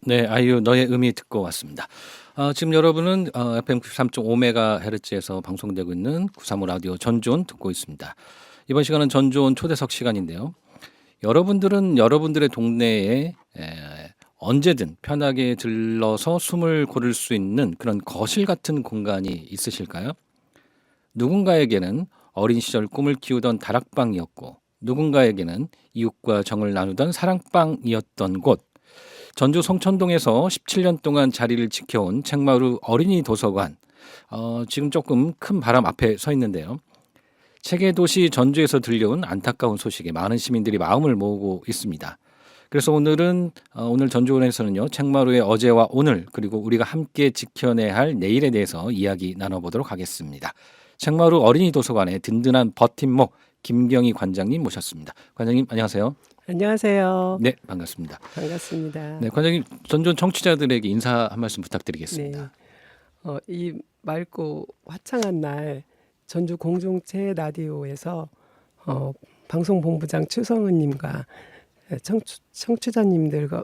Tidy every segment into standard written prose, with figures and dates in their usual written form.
네, 아이유 너의 의미 듣고 왔습니다. 지금 여러분은 FM 93.5MHz에서 방송되고 있는 935 라디오 전주온 듣고 있습니다. 이번 시간은 전주온 초대석 시간인데요. 여러분들은 여러분들의 동네에 언제든 편하게 들러서 숨을 고를 수 있는 그런 거실 같은 공간이 있으실까요? 누군가에게는 어린 시절 꿈을 키우던 다락방이었고 누군가에게는 이웃과 정을 나누던 사랑방이었던 곳. 전주 성천동에서 17년 동안 자리를 지켜온 책마루 어린이 도서관. 지금 조금 큰 바람 앞에 서 있는데요. 책의 도시 전주에서 들려온 안타까운 소식에 많은 시민들이 마음을 모으고 있습니다. 그래서 오늘 전주원에서는요, 책마루의 어제와 오늘 그리고 우리가 함께 지켜내야 할 내일에 대해서 이야기 나눠보도록 하겠습니다. 책마루 어린이 도서관의 든든한 버팀목 김경희 관장님 모셨습니다. 관장님 안녕하세요. 안녕하세요. 네, 반갑습니다. 반갑습니다. 네, 관장님 전주원 청취자들에게 인사 한 말씀 부탁드리겠습니다. 네. 이 맑고 화창한 날 전주 공동체 라디오에서 방송본부장 추성은님과 청취자님들과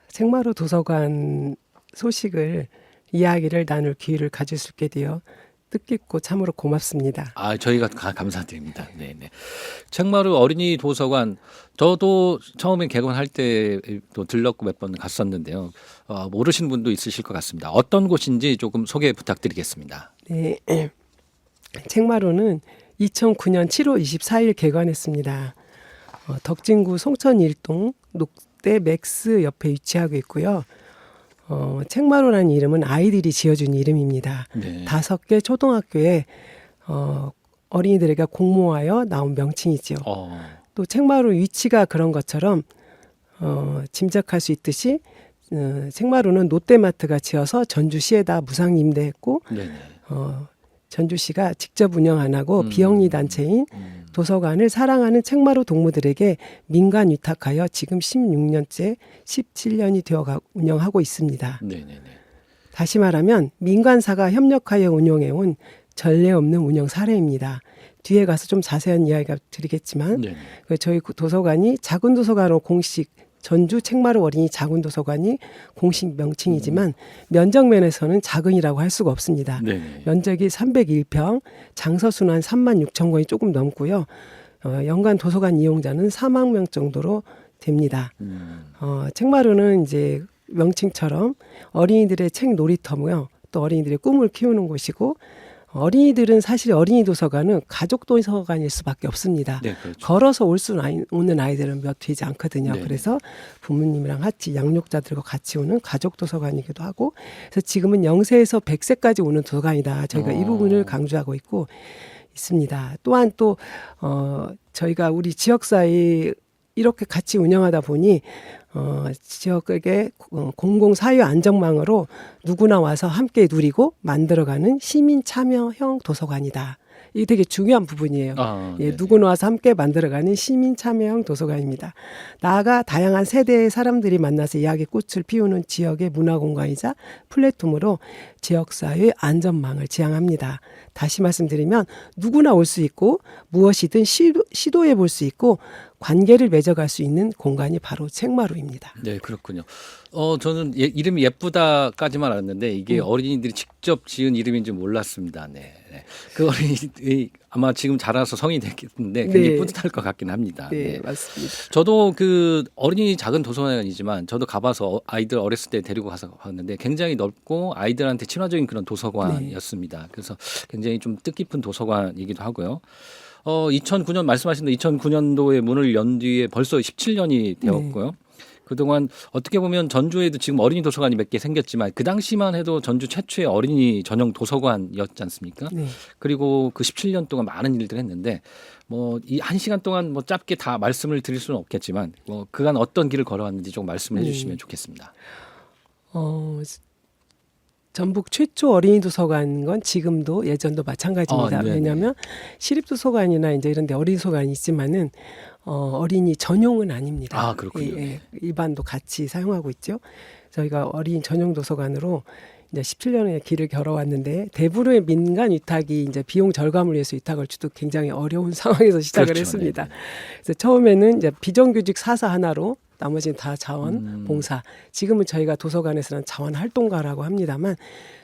책마루 도서관 소식을 이야기를 나눌 기회를 가질 수 있게 되어 뜻깊고 참으로 고맙습니다. 저희가 감사드립니다. 네네. 책마루 어린이 도서관 저도 처음에 개관할 때도 들렀고 몇 번 갔었는데요. 모르시는 분도 있으실 것 같습니다. 어떤 곳인지 조금 소개 부탁드리겠습니다. 네. 책마루는 2009년 7월 24일 개관했습니다. 덕진구 송천 1동 녹대 맥스 옆에 위치하고 있고요. 책마루라는 이름은 아이들이 지어준 이름입니다. 네. 5개 초등학교에 어린이들에게 공모하여 나온 명칭이지요. 또 책마루 위치가 그런 것처럼 짐작할 수 있듯이 책마루는 롯데마트가 지어서 전주시에다 무상 임대했고 전주시가 직접 운영 안 하고 비영리 단체인 도서관을 사랑하는 책마루 동무들에게 민간 위탁하여 지금 16년째 17년이 되어 운영하고 있습니다. 네네네. 다시 말하면 민간사가 협력하여 운영해온 전례 없는 운영 사례입니다. 뒤에 가서 좀 자세한 이야기가 드리겠지만 저희 도서관이 작은 도서관으로 공식 전주 책마루 어린이 작은 도서관이 공식 명칭이지만 면적면에서는 작은이라고 할 수가 없습니다. 면적이 301평, 장서수는 한 3만 6천 권이 조금 넘고요. 연간 도서관 이용자는 4만 명 정도로 됩니다. 책마루는 이제 명칭처럼 어린이들의 책 놀이터고요. 또 어린이들의 꿈을 키우는 곳이고 어린이들은 사실 어린이 도서관은 가족 도서관일 수밖에 없습니다. 네, 그렇죠. 걸어서 오는 아이들은 몇 되지 않거든요. 네. 그래서 그래서 부모님이랑 같이 양육자들과 같이 오는 가족 도서관이기도 하고 그래서 지금은 0세에서 100세까지 오는 도서관이다. 저희가 이 부분을 강조하고 있습니다. 또한 또 저희가 우리 지역사회 이렇게 같이 운영하다 보니 지역의 공공사유 안전망으로 누구나 와서 함께 누리고 만들어가는 시민 참여형 도서관이다. 이게 되게 중요한 부분이에요. 누구나 와서 함께 만들어가는 시민 참여형 도서관입니다. 나아가 다양한 세대의 사람들이 만나서 이야기꽃을 피우는 지역의 문화공간이자 플랫폼으로 지역사회의 안전망을 지향합니다. 다시 말씀드리면 누구나 올 수 있고 무엇이든 시도해 볼 수 있고 관계를 맺어갈 수 있는 공간이 바로 책마루입니다. 네, 그렇군요. 저는 이름이 예쁘다까지만 알았는데 이게 어린이들이 직접 지은 이름인 줄 몰랐습니다. 네. 그 어린이들이 아마 지금 자라서 성이 됐겠는데 굉장히 뿌듯할 것 같긴 합니다. 네, 맞습니다. 저도 그 어린이 작은 도서관이지만 저도 가봐서 아이들 어렸을 때 데리고 가서 봤는데 굉장히 넓고 아이들한테 친화적인 그런 도서관이었습니다. 그래서 굉장히 좀 뜻깊은 도서관이기도 하고요. 2009년 말씀하신 대로 2009년도에 문을 연 뒤에 벌써 17년이 되었고요. 그동안 어떻게 보면 전주에도 지금 어린이 도서관이 몇 개 생겼지만 그 당시만 해도 전주 최초의 어린이 전용 도서관이었지 않습니까? 그리고 그 17년 동안 많은 일들을 했는데 이 1시간 동안 짧게 다 말씀을 드릴 수는 없겠지만 그간 어떤 길을 걸어왔는지 좀 말씀을 해주시면 좋겠습니다. 전북 최초 어린이 도서관인 건 지금도 예전도 마찬가지입니다. 왜냐하면 시립도서관이나 이제 이런 데 어린이 도서관이 있지만은 어린이 전용은 아닙니다. 그렇군요. 일반도 같이 사용하고 있죠. 저희가 어린이 전용 도서관으로 이제 17년의 길을 걸어왔는데 대부분의 민간 위탁이 이제 비용 절감을 위해서 위탁을 주도 굉장히 어려운 상황에서 시작을 했습니다. 그래서 처음에는 이제 비정규직 사사 하나로 나머지는 다 자원봉사. 지금은 저희가 도서관에서는 자원활동가라고 합니다만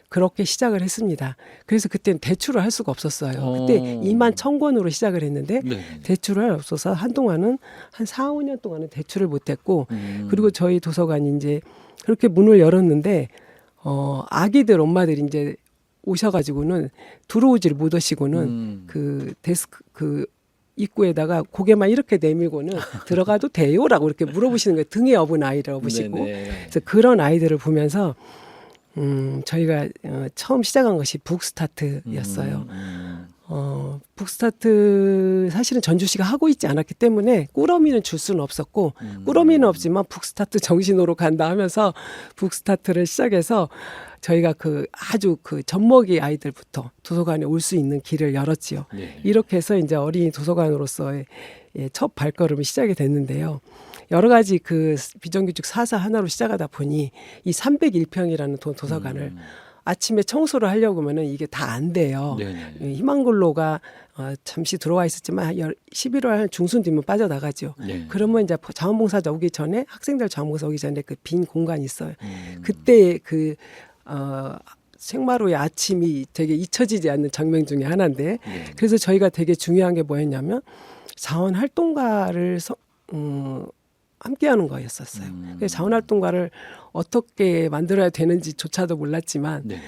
그렇게 시작을 했습니다. 그래서 그때는 대출을 할 수가 없었어요. 그때 2만 1,000권으로 시작을 했는데 네. 대출을 할 없어서 한동안은 한 4, 5년 동안은 대출을 못했고 그리고 저희 도서관이 이제 그렇게 문을 열었는데 아기들 엄마들이 이제 오셔가지고는 들어오지를 못하시고는 그 데스크 그 입구에다가 고개만 이렇게 내밀고는 들어가도 돼요라고 이렇게 물어보시는 거예요. 등에 업은 아이를 업으시고 그래서 그런 아이들을 보면서 저희가 처음 시작한 것이 북스타트였어요. 북스타트 사실은 전주시가 하고 있지 않았기 때문에 꾸러미는 줄 수는 없었고 꾸러미는 없지만 북스타트 정신으로 간다 하면서 북스타트를 시작해서 저희가 그 아주 그 젖먹이 아이들부터 도서관에 올 수 있는 길을 열었지요. 네. 이렇게 해서 이제 어린이 도서관으로서의 첫 발걸음이 시작이 됐는데요. 여러 가지 그 비정규직 사사 하나로 시작하다 보니 이 301평이라는 도서관을 아침에 청소를 하려고 하면은 이게 다 안 돼요. 네네. 희망근로가 잠시 들어와 있었지만 11월 한 중순 되면 빠져나가죠. 네. 그러면 이제 자원봉사자 오기 전에 학생들 자원봉사 오기 전에 그 빈 공간이 있어요. 그때 그 생마루의 아침이 되게 잊혀지지 않는 장면 중에 하나인데 그래서 저희가 되게 중요한 게 뭐였냐면 자원활동가를 함께하는 거였었어요. 그래서 자원활동가를 어떻게 만들어야 되는지조차도 몰랐지만 네.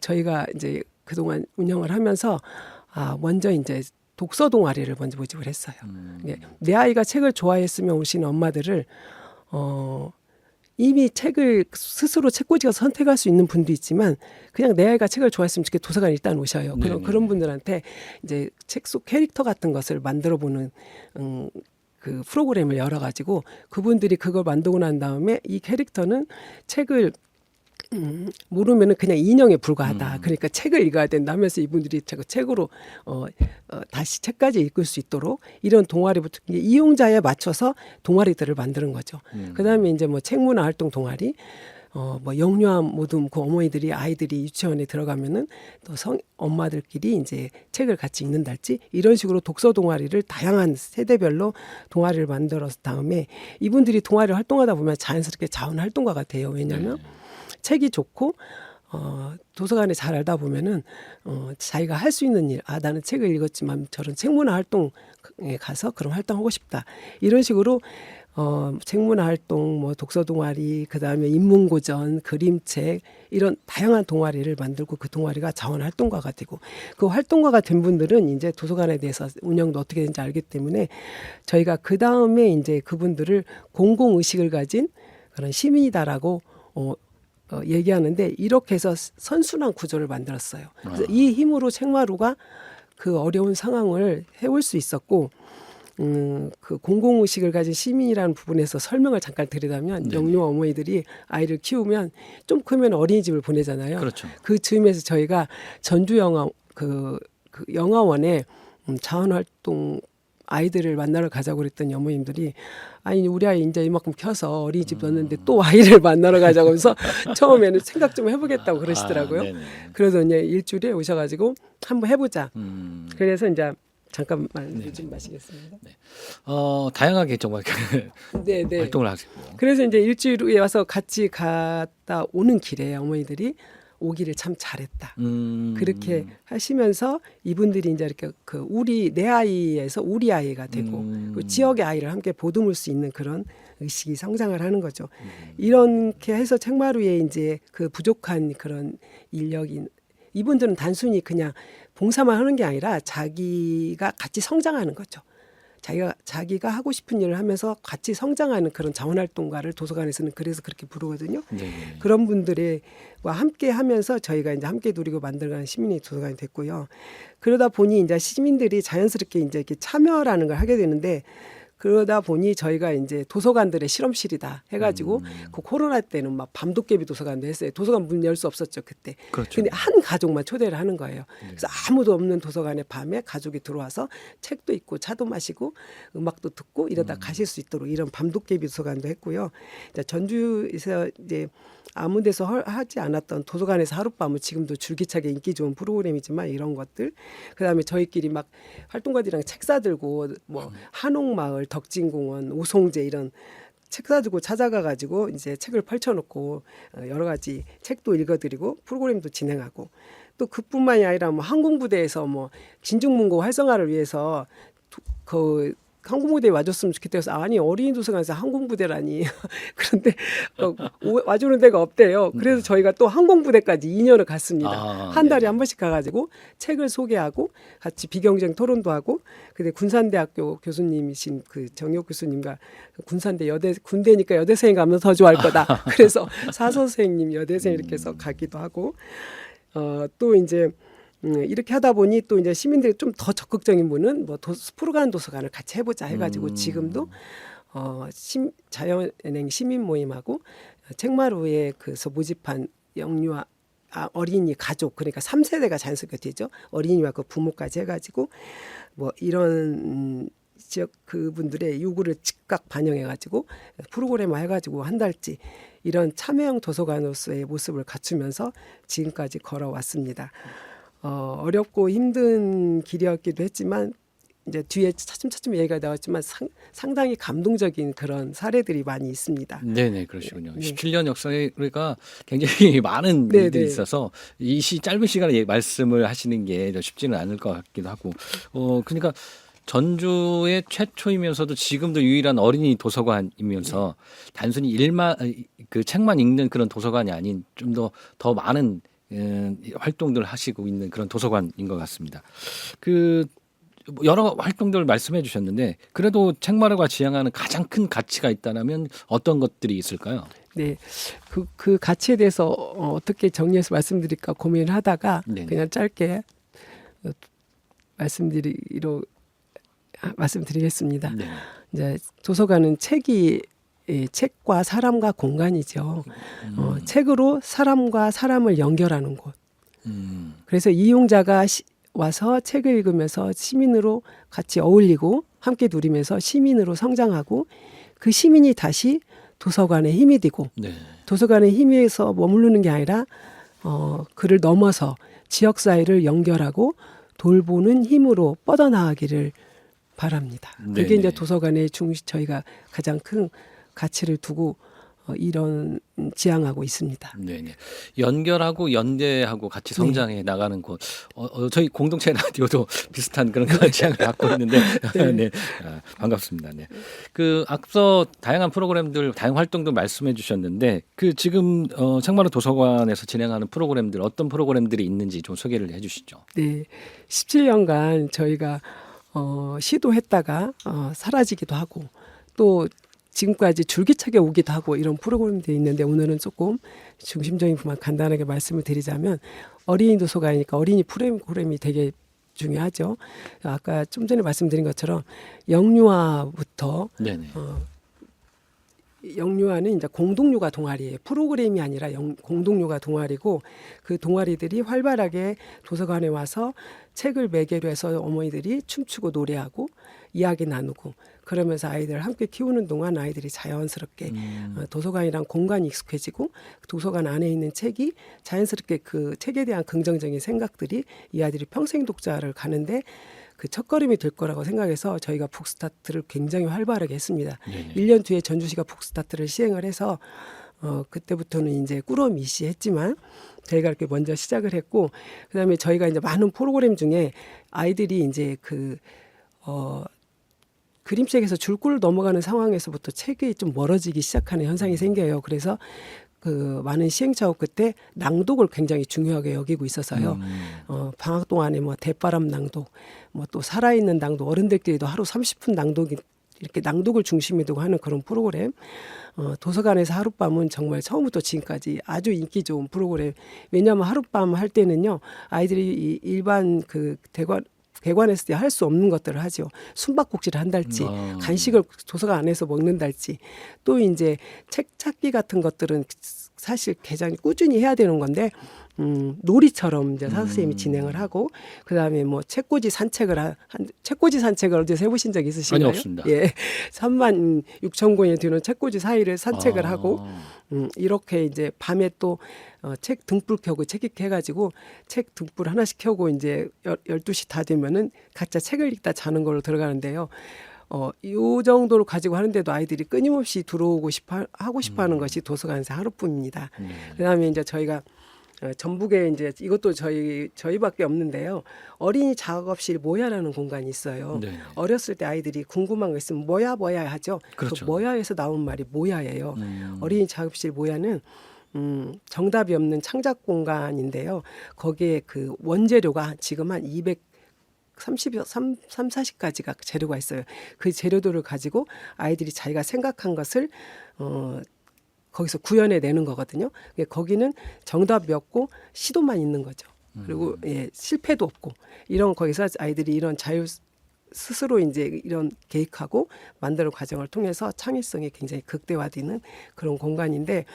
저희가 이제 그동안 운영을 하면서 먼저 이제 독서 동아리를 먼저 모집을 했어요. 내 아이가 책을 좋아했으면 오시는 엄마들을 이미 책을 스스로 책꽂이가 선택할 수 있는 분도 있지만 그냥 내 아이가 책을 좋아했으면 좋겠 도서관에 일단 오셔요. 그런 분들한테 이제 책 속 캐릭터 같은 것을 만들어 보는 그 프로그램을 열어가지고 그분들이 그걸 만들고 난 다음에 이 캐릭터는 책을 모르면은 그냥 인형에 불과하다. 그러니까 책을 읽어야 된다 하면서 이분들이 책으로 다시 책까지 읽을 수 있도록 이런 동아리부터 이용자에 맞춰서 동아리들을 만드는 거죠. 그다음에 이제 뭐 책문화 활동 동아리, 뭐 영유아 모둠 그 어머니들이 아이들이 유치원에 들어가면은 또 엄마들끼리 이제 책을 같이 읽는달지 이런 식으로 독서 동아리를 다양한 세대별로 동아리를 만들어서 다음에 이분들이 동아리를 활동하다 보면 자연스럽게 자원 활동가가 돼요. 왜냐하면 책이 좋고 도서관에 잘 알다 보면은 자기가 할 수 있는 일, 나는 책을 읽었지만 저런 책문화 활동에 가서 그런 활동하고 싶다. 이런 식으로 책문화 활동, 뭐 독서 동아리, 그 다음에 인문고전, 그림책 이런 다양한 동아리를 만들고 그 동아리가 자원 활동가가 되고 그 활동가가 된 분들은 이제 도서관에 대해서 운영도 어떻게 되는지 알기 때문에 저희가 그 다음에 이제 그분들을 공공 의식을 가진 그런 시민이다라고 얘기하는데 이렇게 해서 선순환 구조를 만들었어요. 그래서 이 힘으로 책마루가 그 어려운 상황을 해올 수 있었고 그 공공의식을 가진 시민이라는 부분에서 설명을 잠깐 드리자면 영유아 어머니들이 아이를 키우면 좀 크면 어린이집을 보내잖아요. 그렇죠. 그 즈음에서 저희가 전주영화 그 영화원에 자원활동 아이들을 만나러 가자고 그랬더니 어머님들이 아니 우리 아이 이제 이만큼 커서 어린이집 넣었는데 또 아이를 만나러 가자고 해서 처음에는 생각 좀 해보겠다고 그러시더라고요. 그래서 이제 일주일에 오셔가지고 한번 해보자. 그래서 이제 잠깐만 좀 마시겠습니다. 네. 다양하게 정말 네네. 활동을 하시고. 그래서 이제 일주일에 와서 같이 갔다 오는 길에 어머니들이 오기를 참 잘했다. 그렇게 하시면서 이분들이 이제 이렇게 그 내 아이에서 우리 아이가 되고 그 지역의 아이를 함께 보듬을 수 있는 그런 의식이 성장을 하는 거죠. 이렇게 해서 책마루에 이제 그 부족한 그런 인력이 이분들은 단순히 그냥 봉사만 하는 게 아니라 자기가 같이 성장하는 거죠. 자기가 하고 싶은 일을 하면서 같이 성장하는 그런 자원활동가를 도서관에서는 그래서 그렇게 부르거든요. 그런 분들과 함께 하면서 저희가 이제 함께 누리고 만들어가는 시민의 도서관이 됐고요. 그러다 보니 이제 시민들이 자연스럽게 이제 이렇게 참여라는 걸 하게 되는데 그러다 보니 저희가 이제 도서관들의 실험실이다 해가지고 그 코로나 때는 막 밤도깨비 도서관도 했어요. 도서관 문 열 수 없었죠 그때. 그렇죠. 근데 한 가족만 초대를 하는 거예요. 그래서 아무도 없는 도서관에 밤에 가족이 들어와서 책도 읽고 차도 마시고 음악도 듣고 이러다 가실 수 있도록 이런 밤도깨비 도서관도 했고요. 전주에서 이제 아무 데서 하지 않았던 도서관에서 하룻밤을 지금도 줄기차게 인기 좋은 프로그램이지만 이런 것들 그다음에 저희끼리 막 활동가들이랑 책 사들고 뭐 한옥마을 덕진공원 오송제 이런 책 사주고 찾아가 가지고 이제 책을 펼쳐놓고 여러 가지 책도 읽어드리고 프로그램도 진행하고 또 그뿐만이 아니라 뭐 항공부대에서 뭐 진중문고 활성화를 위해서 그 항공부대에 와줬으면 좋겠다 해서 아니 어린이 도서관에서 항공부대라니 그런데 와주는 데가 없대요. 그래서 저희가 또 항공부대까지 2년을 갔습니다. 한 달에 한 번씩 가가지고 책을 소개하고 같이 비경쟁 토론도 하고 근데 군산대학교 교수님이신 그 정혁 교수님과 군산대 군대니까 여대생이 가면 더 좋아할 거다. 그래서 사선생님 여대생 이렇게 해서 가기도 하고 또 이제 이렇게 하다 보니 또 이제 시민들이 좀 더 적극적인 분은 뭐 푸르간 도서관을 같이 해보자 해가지고 지금도 자연은행 시민 모임하고 책마루에 그서 모집한 영유아 어린이 가족 그러니까 3세대가 자연스럽게 되죠. 어린이와 그 부모까지 해가지고 뭐 이런 지역 그분들의 요구를 즉각 반영해가지고 프로그램화 해가지고 한 달치 이런 참여형 도서관으로서의 모습을 갖추면서 지금까지 걸어왔습니다. 어렵고 힘든 길이었기도 했지만 이제 뒤에 차츰차츰 얘기가 나왔지만 상당히 감동적인 그런 사례들이 많이 있습니다. 네네 그러시군요. 17년 역사가 굉장히 많은 일들이 있어서 이 짧은 시간에 말씀을 하시는 게 쉽지는 않을 것 같기도 하고 그러니까 전주의 최초이면서도 지금도 유일한 어린이 도서관이면서 단순히 그 책만 읽는 그런 도서관이 아닌 좀 더 많은 활동들을 하시고 있는 그런 도서관인 것 같습니다. 그 여러 활동들을 말씀해 주셨는데 그래도 책마루가 지향하는 가장 큰 가치가 있다면 어떤 것들이 있을까요? 네, 그 가치에 대해서 어떻게 정리해서 말씀드릴까 고민을 하다가 그냥 짧게 말씀드리겠습니다. 네. 이제 도서관은 책과 사람과 공간이죠. 책으로 사람과 사람을 연결하는 곳. 그래서 이용자가 와서 책을 읽으면서 시민으로 같이 어울리고 함께 누리면서 시민으로 성장하고 그 시민이 다시 도서관의 힘이 되고 도서관의 힘에서 머무르는 게 아니라 그를 넘어서 지역사회를 연결하고 돌보는 힘으로 뻗어나가기를 바랍니다. 그게 이제 도서관의 저희가 가장 큰 가치를 두고 이런 지향하고 있습니다. 네네. 연결하고 연대하고 같이 성장해 나가는 곳. 저희 공동체 라디오도 비슷한 그런 지향을 갖고 있는데, 네, 반갑습니다. 네. 그 앞서 다양한 프로그램들, 다양한 활동도 말씀해 주셨는데, 그 지금 책마루 도서관에서 진행하는 프로그램들 어떤 프로그램들이 있는지 좀 소개를 해주시죠. 네, 17년간 저희가 시도했다가 사라지기도 하고 또 지금까지 줄기차게 오기도 하고 이런 프로그램들이 있는데 오늘은 조금 중심적인 부분만 간단하게 말씀을 드리자면 어린이 도서관이니까 어린이 프로그램이 되게 중요하죠. 아까 좀 전에 말씀드린 것처럼 영유아부터 영유아는 이제 공동육아 동아리예요. 프로그램이 아니라 공동육아 동아리고 그 동아리들이 활발하게 도서관에 와서 책을 매개로 해서 어머니들이 춤추고 노래하고 이야기 나누고 그러면서 아이들을 함께 키우는 동안 아이들이 자연스럽게 도서관이란 공간이 익숙해지고 도서관 안에 있는 책이 자연스럽게 그 책에 대한 긍정적인 생각들이 이 아이들이 평생 독자를 가는데 그 첫걸음이 될 거라고 생각해서 저희가 북스타트를 굉장히 활발하게 했습니다. 1년 뒤에 전주시가 북스타트를 시행을 해서 그때부터는 이제 꾸러미 씨 했지만 저희가 이렇게 먼저 시작을 했고 그다음에 저희가 이제 많은 프로그램 중에 아이들이 이제 그림책에서 줄골을 넘어가는 상황에서부터 책이 좀 멀어지기 시작하는 현상이 생겨요. 그래서 그 많은 시행착오 끝에 낭독을 굉장히 중요하게 여기고 있어서요. 방학 동안에 뭐 대바람 낭독, 뭐 또 살아있는 낭독, 어른들끼리도 하루 30분 낭독이 이렇게 낭독을 중심에 두고 하는 그런 프로그램. 도서관에서 하룻밤은 정말 처음부터 지금까지 아주 인기 좋은 프로그램. 왜냐하면 하룻밤 할 때는요, 아이들이 일반 그 대관했을 때 할 수 없는 것들을 하죠. 숨바꼭질을 한달지, 간식을 도서관 안에서 먹는달지, 또 이제 책 찾기 같은 것들은 사실 개장이 꾸준히 해야 되는 건데 놀이처럼 이제 선생님이 진행을 하고 그다음에 뭐 책꽂이 산책을 책꽂이 산책을 어디서 해보신 적 있으신가요? 아니 없습니다. 예, 3만 6천 권이 되는 책꽂이 사이를 산책을 하고 이렇게 이제 밤에 또 책 등불 켜고 책 읽게 해가지고 책 등불 하나씩 켜고 이제 12시 다 되면은 각자 책을 읽다 자는 걸로 들어가는데요. 요 정도로 가지고 하는데도 아이들이 끊임없이 들어오고 하고 싶어하는 것이 도서관에서 하루뿐입니다. 그다음에 이제 저희가 전북에 이제 이것도 저희밖에 없는데요. 어린이 작업실 모야라는 공간이 있어요. 네. 어렸을 때 아이들이 궁금한 거 있으면 뭐야 하죠. 그렇죠. 그 뭐야에서 나온 말이 모야예요. 어린이 작업실 모야는 정답이 없는 창작 공간인데요. 거기에 그 원재료가 지금 한 40가지가 재료가 있어요. 그 재료들을 가지고 아이들이 자기가 생각한 것을 거기서 구현해내는 거거든요. 거기는 정답이 없고 시도만 있는 거죠. 그리고 실패도 없고 이런 거기서 아이들이 이런 자유 스스로 이제 이런 계획하고 만드는 과정을 통해서 창의성이 굉장히 극대화되는 그런 공간인데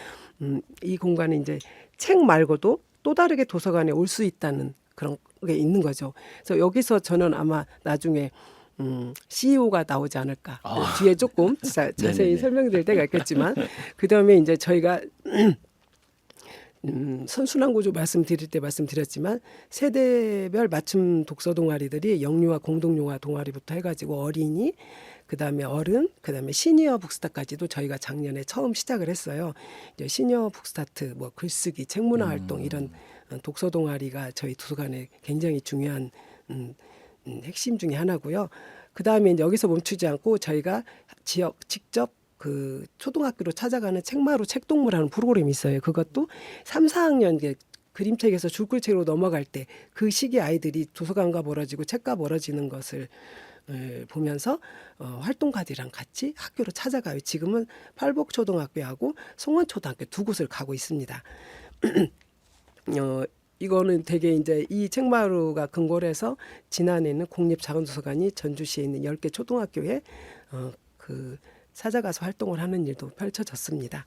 이 공간은 이제 책 말고도 또 다르게 도서관에 올 수 있다는 그런 게 있는 거죠. 그래서 여기서 저는 아마 나중에 CEO가 나오지 않을까. 뒤에 조금 자세히 설명드릴 때가 있겠지만 그다음에 이제 저희가 선순환 구조 말씀드릴 때 말씀드렸지만 세대별 맞춤 독서 동아리들이 영유아 공동영화 동아리부터 해가지고 어린이 그다음에 어른 그다음에 시니어 북스타까지도 저희가 작년에 처음 시작을 했어요. 이제 시니어 북스타트 뭐 글쓰기 책문화 활동 이런 독서 동아리가 저희 도서관에 굉장히 중요한 핵심 중에 하나고요. 그다음에 여기서 멈추지 않고 저희가 직접 그 초등학교로 찾아가는 책마루 책동무라는 프로그램이 있어요. 그것도 3, 4학년 그림책에서 줄글책으로 넘어갈 때 그 시기 아이들이 도서관과 멀어지고 책과 멀어지는 것을 보면서 활동가들이랑 같이 학교로 찾아가요. 지금은 팔복초등학교하고 송원초등학교 두 곳을 가고 있습니다. 이거는 되게 이제 이 책마루가 근거를 해서 지난해에는 국립자원도서관이 전주시에 있는 10개 초등학교에 찾아가서 활동을 하는 일도 펼쳐졌습니다.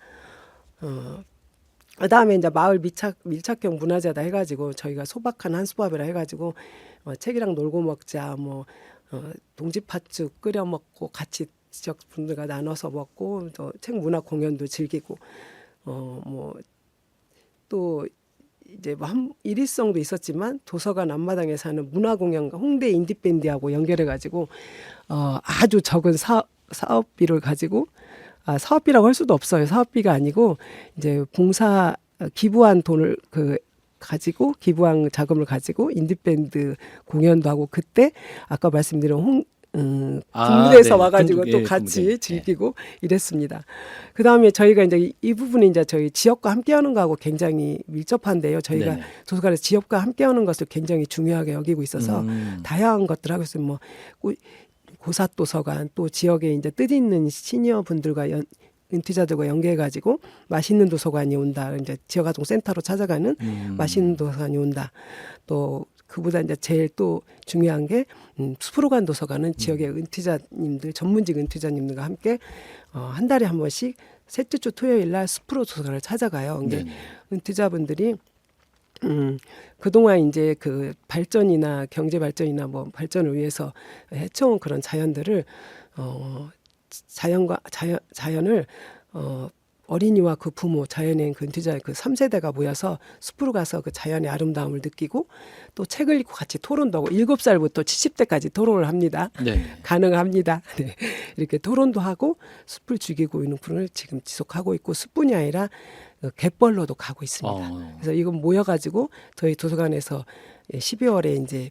그다음에 이제 마을 밀착형 문화재다 해가지고 저희가 소박한 한수밥이라 해가지고 책이랑 놀고 먹자 뭐 동지팥죽 끓여 먹고 같이 지역 분들과 나눠서 먹고 또 책 문화 공연도 즐기고 뭐 또 이제 뭐 일회성도 있었지만 도서관 앞마당에 사는 문화공연가 홍대 인디밴드하고 연결해가지고 아주 적은 사업비를 가지고 사업비라고 할 수도 없어요. 사업비가 아니고 이제 봉사 기부한 돈을 가지고 기부한 자금을 가지고 인디밴드 공연도 하고 그때 아까 말씀드린 군부대에서 와가지고 또 같이 즐기고 이랬습니다. 그 다음에 저희가 이제 이 부분이 이제 저희 지역과 함께하는 거하고 굉장히 밀접한데요. 저희가 도서관에서 지역과 함께하는 것을 굉장히 중요하게 여기고 있어서 다양한 것들 하고 있어요. 뭐 고사도서관 또 지역에 이제 뜻있는 시니어 분들과 은퇴자들과 연계해가지고 맛있는 도서관이 온다. 이제 지역아동센터로 찾아가는 맛있는 도서관이 온다. 또 그보다 이제 제일 또 중요한 게 수프로관 도서관은 지역의 은퇴자님들 전문직 은퇴자님들과 함께 한 달에 한 번씩 셋째 주 토요일 날 수프로 도서관을 찾아가요. 근데 은퇴자분들이 그동안 이제 그 발전이나 경제 발전이나 뭐 발전을 위해서 해쳐온 그런 자연들을 자연을 어린이와 그 부모, 자연인 그 은퇴자의 그 3세대가 모여서 숲으로 가서 그 자연의 아름다움을 느끼고 또 책을 읽고 같이 토론도 하고 7살부터 70대까지 토론을 합니다. 가능합니다. 네. 이렇게 토론도 하고 숲을 죽이고 있는 프로를 지금 지속하고 있고 숲뿐이 아니라 갯벌로도 가고 있습니다. 그래서 이건 모여가지고 저희 도서관에서 12월에 이제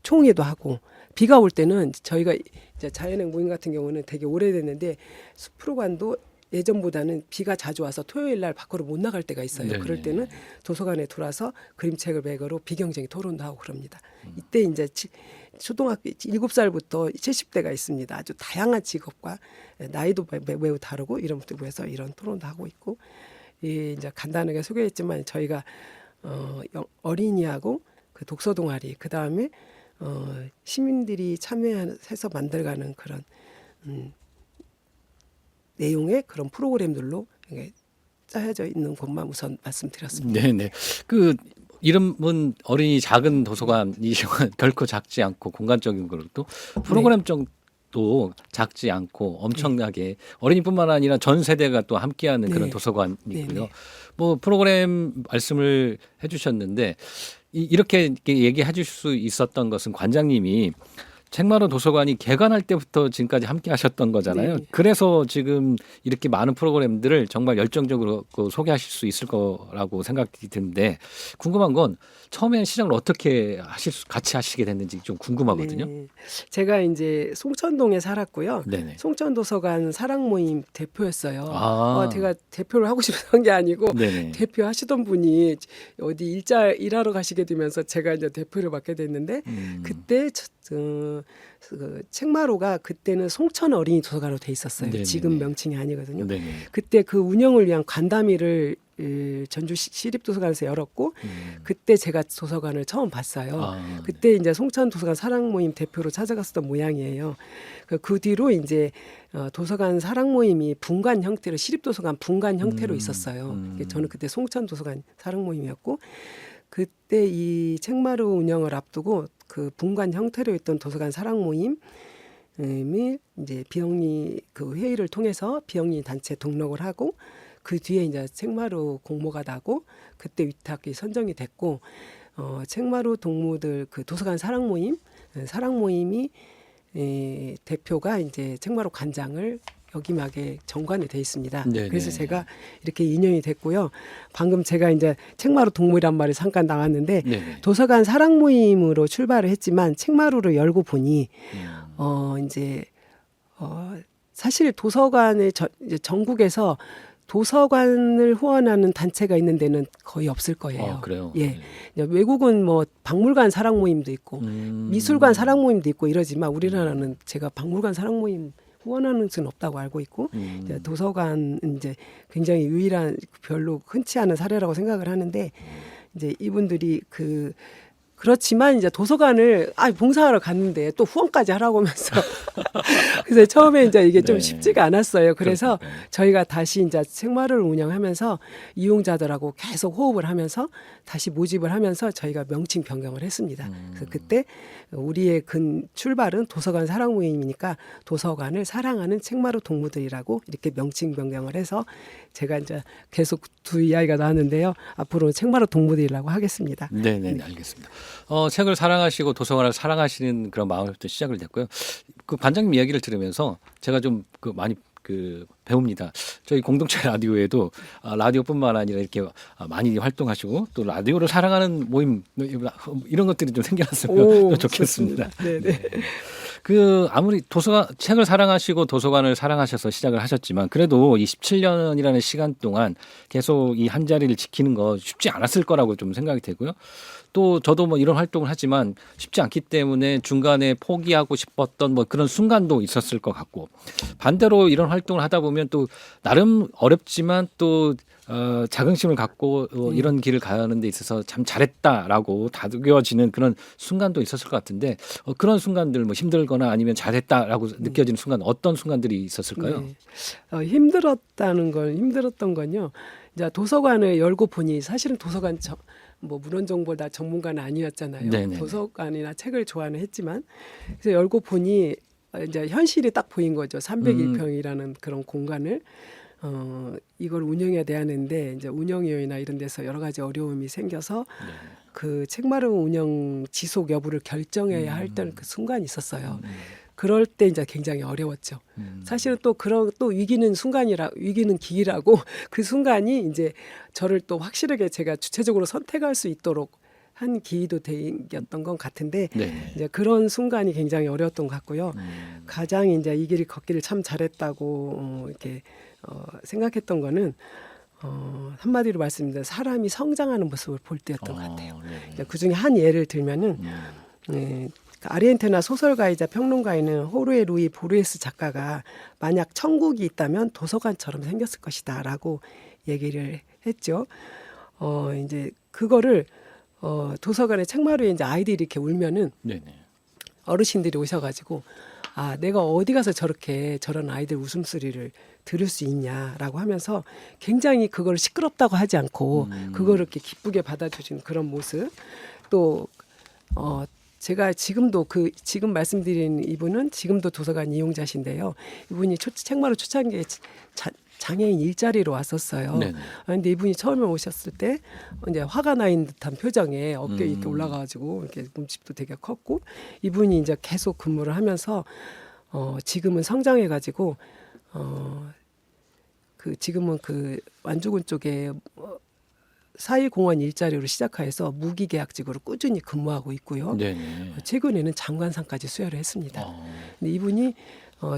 총회도 하고 비가 올 때는 저희가 이제 자연의 모임 같은 경우는 되게 오래됐는데 숲프로관도 예전보다는 비가 자주 와서 토요일 날 밖으로 못 나갈 때가 있어요. 그럴 때는 도서관에 들어와서 그림책을 배경으로 비경쟁 토론도 하고 그럽니다. 이때 이제 초등학교 7살부터 70대가 있습니다. 아주 다양한 직업과 나이도 매우 다르고 이런 분들 모여서 이런 토론도 하고 있고 이제 간단하게 소개했지만 저희가 어린이하고 그 독서 동아리 그 다음에 시민들이 참여해서 만들어가는 그런 내용의 그런 프로그램들로 짜여져 있는 것만 우선 말씀드렸습니다. 네네. 그 이름은 어린이 작은 도서관이지만 결코 작지 않고 공간적인 것도 프로그램적도 작지 않고 엄청나게 어린이뿐만 아니라 전 세대가 또 함께하는 그런 도서관이고요. 뭐 프로그램 말씀을 해주셨는데 이렇게 얘기해 주실 수 있었던 것은 관장님이 책마루 도서관이 개관할 때부터 지금까지 함께 하셨던 거잖아요. 네. 그래서 지금 이렇게 많은 프로그램들을 정말 열정적으로 소개하실 수 있을 거라고 생각이 드는데 궁금한 건 처음에는 시작을 어떻게 같이 하시게 됐는지 좀 궁금하거든요. 네. 제가 이제 송천동에 살았고요. 네네. 송천도서관 사랑 모임 대표였어요. 아. 제가 대표를 하고 싶었던 게 아니고 네네. 대표하시던 분이 어디 일하러 가시게 되면서 제가 이제 대표를 맡게 됐는데 그때 그 책마루가 그때는 송천 어린이 도서관으로 돼 있었어요. 네네네. 지금 명칭이 아니거든요. 네네. 그때 그 운영을 위한 관담회를 전주 시립도서관에서 열었고 그때 제가 도서관을 처음 봤어요. 아, 그때 이제 송천 도서관 사랑 모임 대표로 찾아갔었던 모양이에요. 그 뒤로 이제 도서관 사랑 모임이 분관 형태로 시립도서관 분관 형태로 있었어요. 저는 그때 송천 도서관 사랑 모임이었고 그때 이 책마루 운영을 앞두고 그 분관 형태로 있던 도서관 사랑 모임이 이제 비영리 그 회의를 통해서 비영리 단체 등록을 하고 그 뒤에 이제 책마루 공모가 나고 그때 위탁이 선정이 됐고 책마루 동무들 그 도서관 사랑 모임이 대표가 이제 책마루 관장을 역임하게 정관이 돼 있습니다. 네네. 그래서 제가 이렇게 인연이 됐고요. 방금 제가 이제 책마루 동무이란 말이 잠깐 나왔는데 네네. 도서관 사랑 모임으로 출발을 했지만 책마루를 열고 보니 이제 사실 도서관의 이제 전국에서 도서관을 후원하는 단체가 있는 데는 거의 없을 거예요. 그래요. 예. 외국은 뭐 박물관 사랑 모임도 있고 미술관 사랑 모임도 있고 이러지만 우리나라는 제가 박물관 사랑 모임 후원하는 수는 없다고 알고 있고 이제 도서관은 이제 굉장히 유일한 별로 흔치 않은 사례라고 생각을 하는데 이제 이분들이 그렇지만 이제 도서관을 봉사하러 갔는데 또 후원까지 하라고 하면서 그래서 처음에 이제 이게 좀 네. 쉽지가 않았어요. 그래서 그렇군요. 저희가 다시 이제 책마루를 운영하면서 이용자들하고 계속 호흡을 하면서 다시 모집을 하면서 저희가 명칭 변경을 했습니다. 그래서 그때 우리의 출발은 도서관 사랑 모임이니까 도서관을 사랑하는 책마루 동무들이라고 이렇게 명칭 변경을 해서 제가 이제 계속 두 이야기가 나왔는데요. 앞으로는 책마루 동무들이라고 하겠습니다. 네네, 알겠습니다. 책을 사랑하시고 도서관을 사랑하시는 그런 마음부터 시작을 됐고요. 그 반장님 이야기를 들으면서 제가 좀 많이 배웁니다. 저희 공동체 라디오에도 라디오뿐만 아니라 이렇게 많이 활동하시고 또 라디오를 사랑하는 모임 이런 것들이 좀 생겨났으면 좋겠습니다. 네네. 아무리 책을 사랑하시고 도서관을 사랑하셔서 시작을 하셨지만 그래도 이 17년이라는 시간 동안 계속 이 한 자리를 지키는 거 쉽지 않았을 거라고 좀 생각이 되고요. 또 저도 뭐 이런 활동을 하지만 쉽지 않기 때문에 중간에 포기하고 싶었던 뭐 그런 순간도 있었을 것 같고 반대로 이런 활동을 하다 보면 또 나름 어렵지만 또 자긍심을 갖고 이런 길을 가는 데 있어서 참 잘했다라고 다독여지는 그런 순간도 있었을 것 같은데 그런 순간들 뭐 힘들거나 아니면 잘했다라고 느껴지는 순간 어떤 순간들이 있었을까요? 네. 힘들었던 건요. 이제 도서관을 열고 보니 사실은 도서관 뭐 문헌정보다 전문가는 아니었잖아요. 네네네. 도서관이나 책을 좋아는 했지만 그래서 열고 보니 이제 현실이 딱 보인 거죠. 301평이라는 그런 공간을 이걸 운영해야 되는데 이제 운영위원회나 이런 데서 여러 가지 어려움이 생겨서 그 책마루 운영 지속 여부를 결정해야 할 때 그 순간이 있었어요. 그럴 때 이제 굉장히 어려웠죠. 사실은 또 위기는 위기는 기회라고 그 순간이 이제 저를 또 확실하게 제가 주체적으로 선택할 수 있도록 한 기회도 되었던 것 같은데 네. 이제 그런 순간이 굉장히 어려웠던 것 같고요. 가장 이제 이 길을 걷기를 참 잘했다고 이렇게 생각했던 거는 한마디로 말씀드리면 사람이 성장하는 모습을 볼 때였던 것 같아요. 네. 그 중에 한 예를 들면은 아르헨티나 소설가이자 평론가인 호르헤 루이 보르헤스 작가가 만약 천국이 있다면 도서관처럼 생겼을 것이다라고 얘기를 했죠. 이제 그거를 도서관에 책마루에 이제 아이들이 이렇게 울면은 네네. 어르신들이 오셔가지고 내가 어디 가서 저런 아이들 웃음소리를 들을 수 있냐라고 하면서 굉장히 그걸 시끄럽다고 하지 않고 그거를 이렇게 기쁘게 받아주신 그런 모습 또 제가 지금도 지금 말씀드린 이분은 지금도 도서관 이용자신데요. 이분이 책마루 초창기에 장애인 일자리로 왔었어요. 네네. 근데 이분이 처음에 오셨을 때 이제 화가 나 있는 듯한 표정에 어깨 이렇게 올라가가지고 이렇게 몸집도 되게 컸고 이분이 이제 계속 근무를 하면서 지금은 성장해가지고 그 지금은 그 완주군 쪽에 사회공헌 일자리로 시작해서 무기계약직으로 꾸준히 근무하고 있고요. 네네. 최근에는 장관상까지 수여를 했습니다. 근데 이분이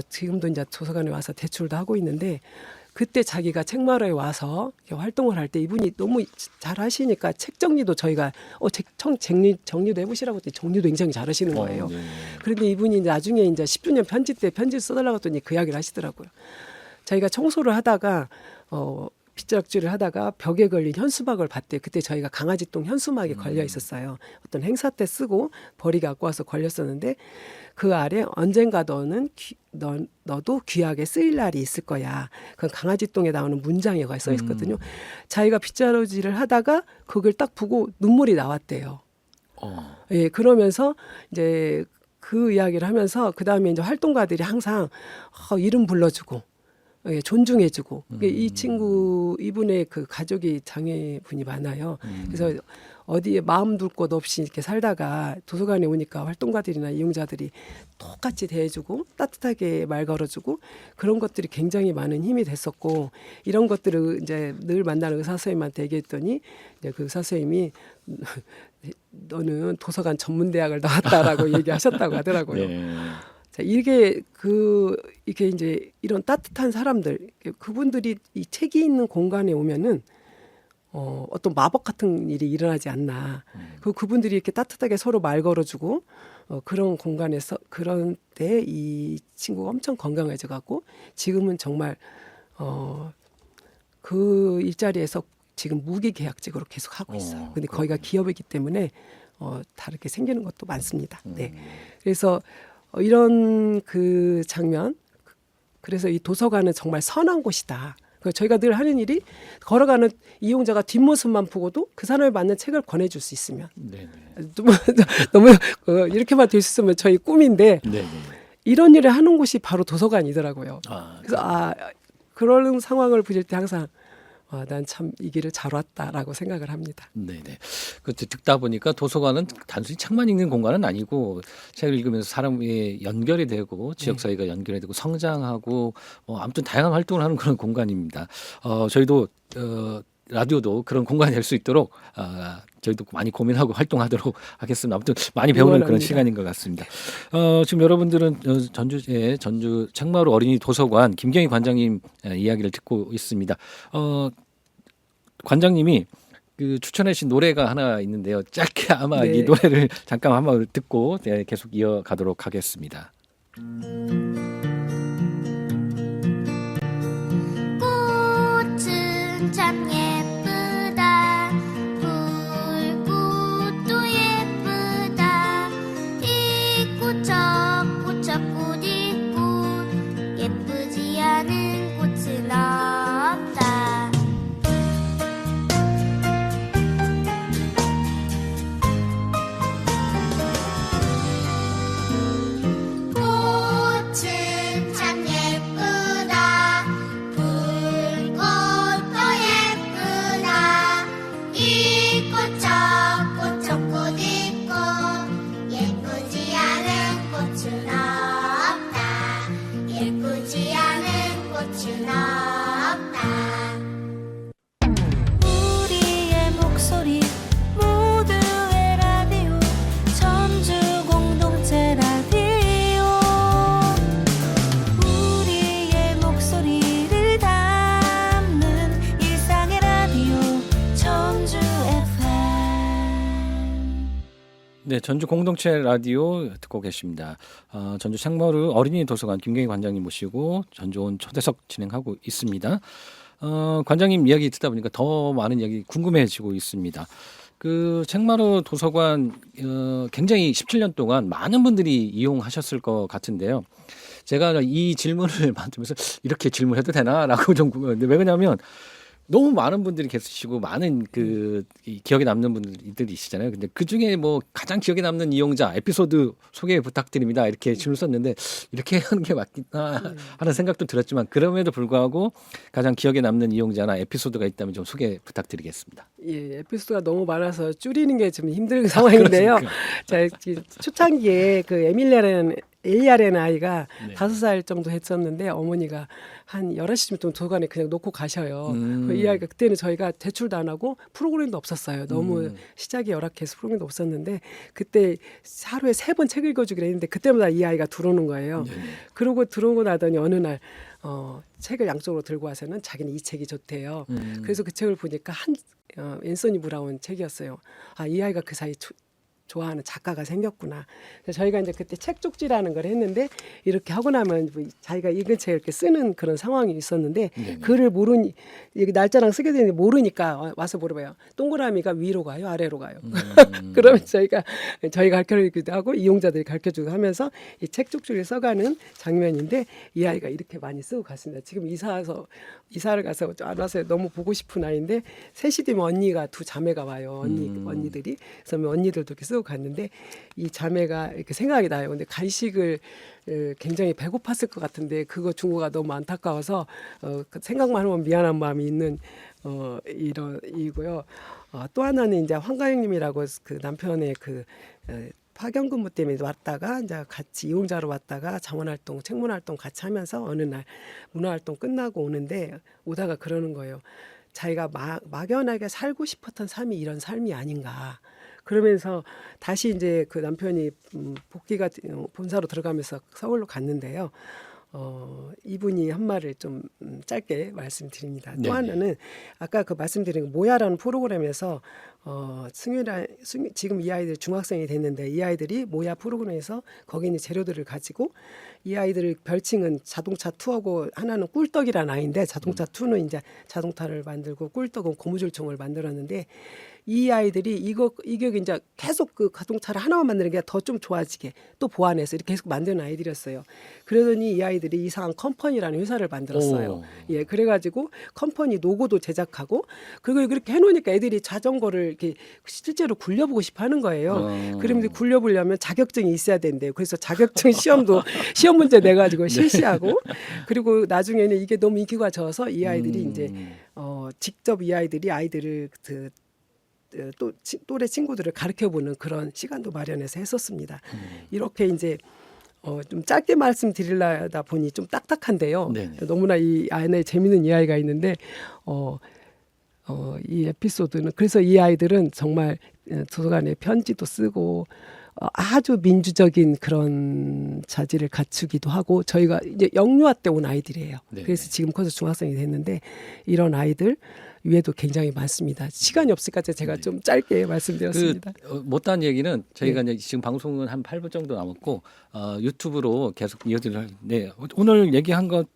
지금도 이제 도서관에 와서 대출도 하고 있는데 그때 자기가 책마루에 와서 활동을 할 때 이분이 너무 잘 하시니까 책 정리도 저희가 정리도 해보시라고 했더니 정리도 굉장히 잘 하시는 거예요. 네. 그런데 이분이 나중에 이제 10주년 편지 때 편지를 써달라고 했더니 그 이야기를 하시더라고요. 자기가 청소를 하다가 빗자락질을 하다가 벽에 걸린 현수막을 봤대요. 그때 저희가 강아지똥 현수막이 걸려 있었어요. 어떤 행사 때 쓰고 벌이 갖고 와서 걸렸었는데 그 아래 언젠가 너도 귀하게 쓰일 날이 있을 거야. 그건 강아지똥에 나오는 문장에 써 있거든요. 자기가 빗자루질을 하다가 그걸 딱 보고 눈물이 나왔대요. 예, 그러면서 이제 그 이야기를 하면서 그 다음에 이제 활동가들이 항상 이름 불러주고 예, 존중해주고 이 친구 이분의 그 가족이 장애분이 많아요. 그래서 어디에 마음 둘 곳 없이 이렇게 살다가 도서관에 오니까 활동가들이나 이용자들이 똑같이 대해주고 따뜻하게 말 걸어주고 그런 것들이 굉장히 많은 힘이 됐었고 이런 것들을 이제 늘 만나는 의사 선생님한테 얘기했더니 이제 그 의사 선생님이 너는 도서관 전문대학을 나왔다라고 얘기하셨다고 하더라고요. 네. 자, 이게 이제 이런 따뜻한 사람들, 그분들이 이 책이 있는 공간에 오면은 어떤 마법 같은 일이 일어나지 않나. 그분들이 이렇게 따뜻하게 서로 말 걸어주고 그런 공간에서 그런 때 이 친구가 엄청 건강해져 갖고 지금은 정말 그 일자리에서 지금 무기계약직으로 계속 하고 있어요. 근데 거기가 기업이기 때문에 다르게 생기는 것도 많습니다. 네. 그래서 이런 그 장면, 그래서 이 도서관은 정말 선한 곳이다. 저희가 늘 하는 일이 걸어가는 이용자가 뒷모습만 보고도 그 사람에 맞는 책을 권해줄 수 있으면 네네. 너무 이렇게만 될 수 있으면 저희 꿈인데 네네. 이런 일을 하는 곳이 바로 도서관이더라고요. 아, 그래서 그런 상황을 보실 때 항상 난 참 이 길을 잘 왔다라고 생각을 합니다. 네네. 그 듣다 보니까 도서관은 단순히 책만 읽는 공간은 아니고 책을 읽으면서 사람이 연결이 되고 지역 사회가 연결이 되고 성장하고 아무튼 다양한 활동을 하는 그런 공간입니다. 저희도 라디오도 그런 공간이 될 수 있도록 저희도 많이 고민하고 활동하도록 하겠습니다. 아무튼 많이 배우는 그런 시간인 것 같습니다. 지금 여러분들은 전주 책마루 어린이 도서관 김경희 관장님 이야기를 듣고 있습니다. 관장님이 그 추천해주신 노래가 하나 있는데요. 짧게 아마 이 노래를 잠깐 한번 듣고 계속 이어가도록 하겠습니다. 꽃은 참 예쁘다. 불꽃도 예쁘다. 이 꽃 저 꽃 저 꽃 이 꽃 예쁘지 않은 꽃은 없다. 꽃은 참 예쁘다. 불꽃도 예쁘다. 이 꽃 저 꽃 저 꽃 이 꽃 예쁘지 않은 꽃은 없다. 예쁘지 않은 꽃은 없다. 우리의 목소리 모두의 라디오 전주 공동체 라디오. 우리의 목소리를 담는 일상의 라디오 전주 FM. 네, 전주 공동체 라디오 듣고 계십니다. 전주 책마루 어린이 도서관 김경희 관장님 모시고 전주온 초대석 진행하고 있습니다. 관장님 이야기 듣다 보니까 더 많은 이야기 궁금해지고 있습니다. 그 책마루 도서관 굉장히 17년 동안 많은 분들이 이용하셨을 것 같은데요. 제가 이 질문을 만들면서 이렇게 질문해도 되나라고 좀 궁금한데 왜 그러냐면 너무 많은 분들이 계시고 많은 이 기억에 남는 분들이시잖아요. 근데 그 중에 뭐 가장 기억에 남는 이용자 에피소드 소개 부탁드립니다. 이렇게 질문 썼는데 이렇게 하는 게 맞겠나 하는 생각도 들었지만 그럼에도 불구하고 가장 기억에 남는 이용자나 에피소드가 있다면 좀 소개 부탁드리겠습니다. 예, 에피소드가 너무 많아서 줄이는 게 좀 힘든 상황인데요. 자, 초창기에 그 엘리아라는 아이가 네. 5살 정도 했었는데 어머니가 한 11시쯤 도서관에 그냥 놓고 가셔요. 이 아이가 그때는 저희가 제출도 안 하고 프로그램도 없었어요. 너무 시작이 열악해서 프로그램도 없었는데 그때 하루에 3번 책 읽어주기로 했는데 그때마다 이 아이가 들어오는 거예요. 그러고 들어오고 나더니 어느 날 책을 양쪽으로 들고 와서는 자기는 이 책이 좋대요. 그래서 그 책을 보니까 앤서니 브라운 책이었어요. 아, 이 아이가 그 사이 좋아하는 작가가 생겼구나. 그래서 저희가 이제 그때 책 쪽지라는 걸 했는데 이렇게 하고 나면 뭐 자기가 읽은 책을 이렇게 쓰는 그런 상황이 있었는데 글을 날짜랑 쓰게 되는데 모르니까 와서 물어봐요. 동그라미가 위로 가요, 아래로 가요. 그러면 저희가 가르쳐주기도 하고 이용자들이 가르쳐주고 하면서 이 책 쪽지를 써가는 장면인데 이 아이가 이렇게 많이 쓰고 갔습니다. 지금 이사를 가서 안 와서 너무 보고 싶은 아이인데 3시 되면 언니가 2 자매가 와요. 언니들이. 그래서 언니들도 이렇게 쓰고 갔는데 이 자매가 이렇게 생각이 나요. 근데 간식을 굉장히 배고팠을 것 같은데 그거 준 거가 너무 안타까워서 생각만 하면 미안한 마음이 있는 이고요. 또 하나는 이제 황가영님이라고 그 남편의 파견 근무 때문에 왔다가 이제 같이 이용자로 왔다가 장원활동, 책문활동 같이 하면서 어느 날 문화활동 끝나고 오는데 오다가 그러는 거예요. 자기가 막연하게 살고 싶었던 삶이 이런 삶이 아닌가. 그러면서 다시 이제 그 남편이 복귀가 본사로 들어가면서 서울로 갔는데요. 이분이 한 말을 좀 짧게 말씀드립니다. 또 네네. 하나는 아까 그 말씀드린 모야라는 프로그램에서 지금 이 아이들 중학생이 됐는데 이 아이들이 모야 프로그램에서 거기 있는 재료들을 가지고 이 아이들 별칭은 자동차 투어고 하나는 꿀떡이라는 아이인데 자동차 투는 이제 자동차를 만들고 꿀떡은 고무줄총을 만들었는데 이 아이들이 이게 이제 계속 그 자동차를 하나만 만드는 게 더 좀 좋아지게 또 보완해서 이렇게 계속 만드는 아이들이었어요. 그러더니 이 아이들이 이상한 컴퍼니라는 회사를 만들었어요. 예, 그래가지고 컴퍼니 로고도 제작하고 그리고 그렇게 해놓으니까 애들이 자전거를 이렇게 실제로 굴려보고 싶어하는 거예요. 그러면 굴려보려면 자격증이 있어야 된대요. 그래서 자격증 시험 문제 내가지고 실시하고 그리고 나중에는 이게 너무 인기가 져서 이 아이들이 이제 직접 이 아이들을 또 또래 친구들을 가르쳐보는 그런 시간도 마련해서 했었습니다. 이렇게 이제 좀 짧게 말씀드리려다 보니 좀 딱딱한데요. 네네. 너무나 이 안에 재미있는 이야기가 있는데 이 에피소드는 그래서 이 아이들은 정말 도서관에 편지도 쓰고 아주 민주적인 그런 자질을 갖추기도 하고 저희가 이제 영유아 때 온 아이들이에요. 네네. 그래서 지금 커서 중학생이 됐는데 이런 아이들 위에도 굉장히 많습니다. 시간이 없으니까 제가 좀 짧게 말씀드렸습니다. 못한 얘기는 저희가 이제 지금 방송은 한 8분 정도 남았고 유튜브로 계속 이어드리는데 오늘 얘기한 것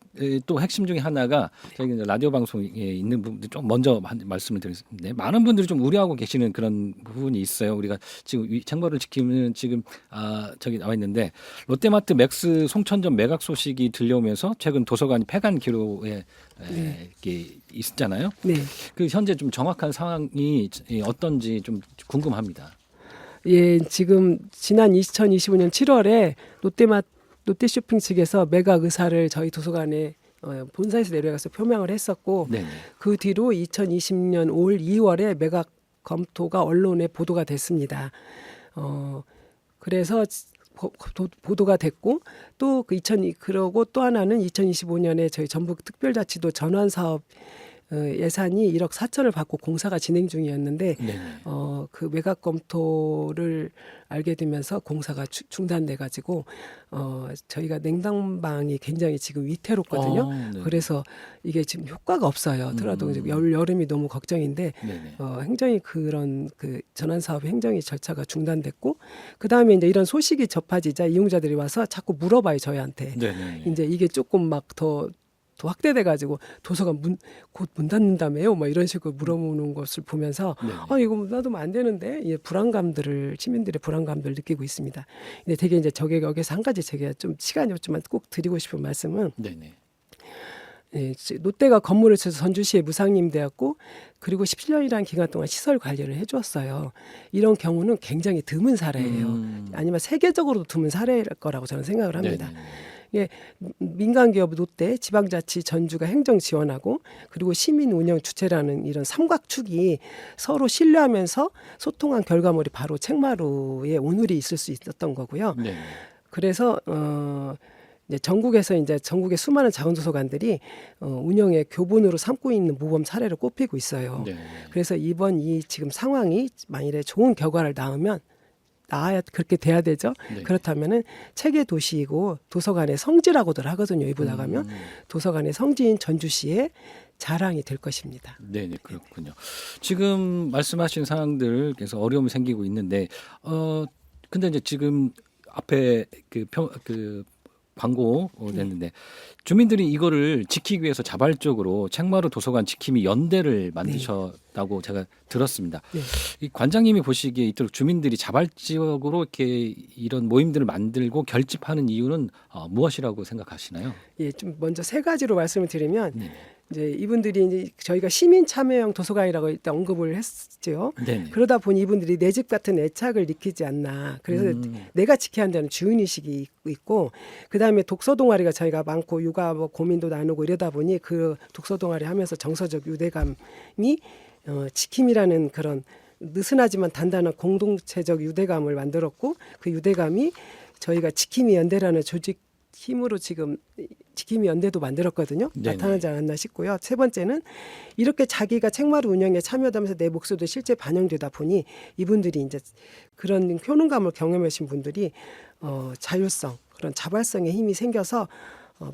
또 핵심 중에 하나가 저희 라디오 방송에 있는 부분들 좀 먼저 말씀을 드리겠습니다. 많은 분들이 좀 우려하고 계시는 그런 부분이 있어요. 우리가 지금 책무를 지키면 지금 저기 나와 있는데 롯데마트 맥스 송천점 매각 소식이 들려오면서 최근 도서관이 폐관 기로에 이렇게 있었잖아요. 네. 그 현재 좀 정확한 상황이 어떤지 좀 궁금합니다. 예, 지금 지난 2025년 7월에 롯데쇼핑 측에서 매각 의사를 저희 도서관에 본사에서 내려가서 표명을 했었고 네네. 그 뒤로 2020년 5월 2월에 매각 검토가 언론에 보도가 됐습니다. 그래서 보도가 됐고 또 그러고 또 하나는 2025년에 저희 전북 특별자치도 전환 사업 예산이 1억 4천을 받고 공사가 진행 중이었는데 그 매각 검토를 알게 되면서 공사가 중단돼 가지고 저희가 냉장방이 굉장히 지금 위태롭거든요. 그래서 이게 지금 효과가 없어요. 들어도 여름이 너무 걱정인데 행정이 그런 그 전환 사업 행정이 절차가 중단됐고 그 다음에 이제 이런 소식이 접해지자 이용자들이 와서 자꾸 물어봐요 저희한테. 이제 이게 조금 막 더 확대돼가지고 도서관 곧 문 닫는다며요, 막 이런 식으로 물어보는 것을 보면서 이거 문 닫으면 안 되는데 시민들의 불안감들을 느끼고 있습니다. 근데 되게 이제 여기서 한 가지 제가 좀 시간이 없지만 꼭 드리고 싶은 말씀은 예, 롯데가 건물을 쳐서 전주시에 무상임 되었고 그리고 17년이라는 기간 동안 시설 관리를 해주었어요. 이런 경우는 굉장히 드문 사례예요. 아니면 세계적으로도 드문 사례일 거라고 저는 생각을 합니다. 예, 민간기업 롯데, 지방자치 전주가 행정 지원하고 그리고 시민 운영 주체라는 이런 삼각축이 서로 신뢰하면서 소통한 결과물이 바로 책마루의 오늘이 있을 수 있었던 거고요. 네. 그래서 이제 전국에서 이제 전국의 수많은 작은 도서관들이 운영의 교본으로 삼고 있는 모범 사례를 꼽히고 있어요. 네. 그래서 이번 이 지금 상황이 만일에 좋은 결과를 낳아야 그렇게 돼야 되죠. 네. 그렇다면은 책의 도시이고 도서관의 성지라고들 하거든요. 이부 나가면 도서관의 성지인 전주시의 자랑이 될 것입니다. 네, 그렇군요. 지금 말씀하신 상황들께서 어려움이 생기고 있는데, 근데 이제 지금 앞에 그 광고 됐는데 주민들이 이거를 지키기 위해서 자발적으로 책마루 도서관 지킴이 연대를 만드셨다고 제가 들었습니다. 네. 이 관장님이 보시기에 이토록 주민들이 자발적으로 이렇게 이런 모임들을 만들고 결집하는 이유는 무엇이라고 생각하시나요? 예, 좀 먼저 세 가지로 말씀을 드리면 네. 이제 이분들이 이제 저희가 시민 참여형 도서관이라고 일단 언급을 했죠. 네. 그러다 보니 이분들이 내 집 같은 애착을 느끼지 않나. 그래서 내가 지켜야 한다는 주인의식이 있고 그다음에 독서 동아리가 저희가 많고 육아 뭐 고민도 나누고 이러다 보니 그 독서 동아리 하면서 정서적 유대감이 지킴이라는 그런 느슨하지만 단단한 공동체적 유대감을 만들었고 그 유대감이 저희가 지킴이 연대라는 조직 힘으로 지금 지킴이 연대도 만들었거든요. 네네. 나타나지 않았나 싶고요. 세 번째는 이렇게 자기가 책마루 운영에 참여하면서 내 목소리도 실제 반영되다 보니 이분들이 이제 그런 효능감을 경험하신 분들이 자율성, 그런 자발성의 힘이 생겨서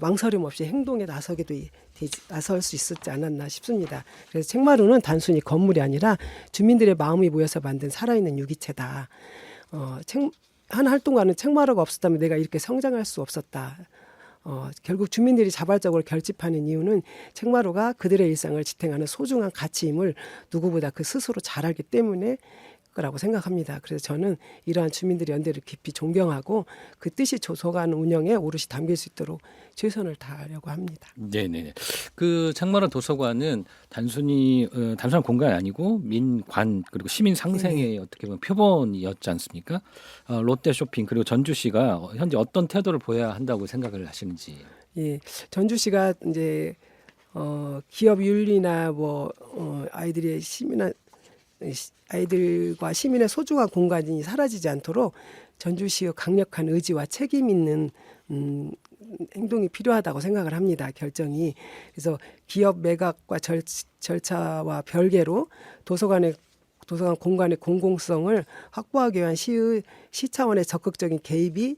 망설임 없이 행동에 나설 수 있었지 않았나 싶습니다. 그래서 책마루는 단순히 건물이 아니라 주민들의 마음이 모여서 만든 살아있는 유기체다. 한 활동가는 책마루가 없었다면 내가 이렇게 성장할 수 없었다. 결국 주민들이 자발적으로 결집하는 이유는 책마루가 그들의 일상을 지탱하는 소중한 가치임을 누구보다 그 스스로 잘 알기 때문에 거라고 생각합니다. 그래서 저는 이러한 주민들의 연대를 깊이 존경하고 그 뜻이 도서관 운영에 오롯이 담길 수 있도록 최선을 다하려고 합니다. 네네. 그 책마루 도서관은 단순한 공간이 아니고 민관 그리고 시민 상생의 어떻게 보면 표본이었지 않습니까? 롯데 쇼핑 그리고 전주시가 현재 어떤 태도를 보여야 한다고 생각을 하시는지. 예, 전주시가 이제 기업 윤리나 아이들과 시민의 소중한 공간이 사라지지 않도록 전주시의 강력한 의지와 책임 있는 행동이 필요하다고 생각을 합니다. 결정이. 그래서 기업 매각과 절차와 별개로 도서관 공간의 공공성을 확보하기 위한 시 차원의 적극적인 개입이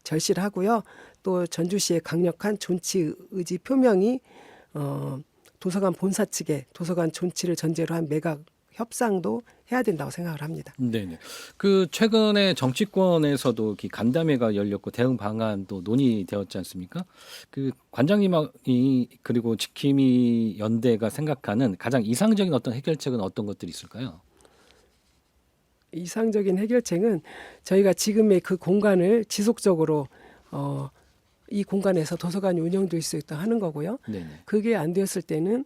절실하고요. 또 전주시의 강력한 존치 의지 표명이 도서관 본사 측에 도서관 존치를 전제로 한 매각 협상도 해야 된다고 생각을 합니다. 네네. 그 최근에 정치권에서도 간담회가 열렸고 대응 방안도 논의되었지 않습니까? 그 관장님이 그리고 지킴이 연대가 생각하는 가장 이상적인 어떤 해결책은 어떤 것들이 있을까요? 이상적인 해결책은 저희가 지금의 그 공간을 지속적으로 이 공간에서 도서관이 운영될 수 있도록 하는 거고요. 네네. 그게 안 되었을 때는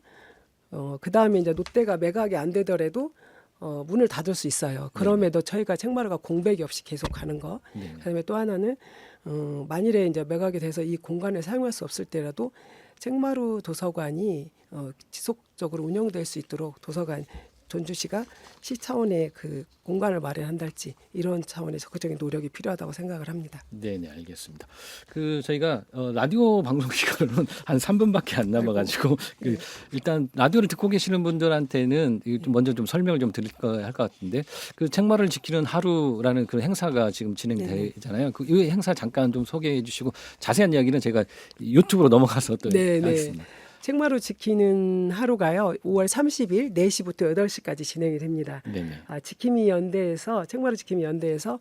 그 다음에 이제 롯데가 매각이 안 되더라도 문을 닫을 수 있어요. 그럼에도 저희가 책마루가 공백이 없이 계속 가는 거. 네. 그다음에 또 하나는 만일에 이제 매각이 돼서 이 공간을 사용할 수 없을 때라도 책마루 도서관이 지속적으로 운영될 수 있도록 도서관 전주시가 시 차원의 그 공간을 마련한달지 이런 차원의 적극적인 노력이 필요하다고 생각을 합니다. 네네, 알겠습니다. 그 저희가 라디오 방송 시간은 한 3분밖에 안 남아가지고 일단 라디오를 듣고 계시는 분들한테는 좀 먼저 좀 설명을 좀 드릴 거 할 것 같은데 그 책마루를 지키는 하루라는 그 행사가 지금 진행되잖아요. 그 이 행사 잠깐 좀 소개해 주시고 자세한 이야기는 제가 유튜브로 넘어가서 또 하겠습니다. 책마루 지키는 하루가요. 5월 30일 4시부터 8시까지 진행이 됩니다. 지킴이 연대에서 책마루 지킴이 연대에서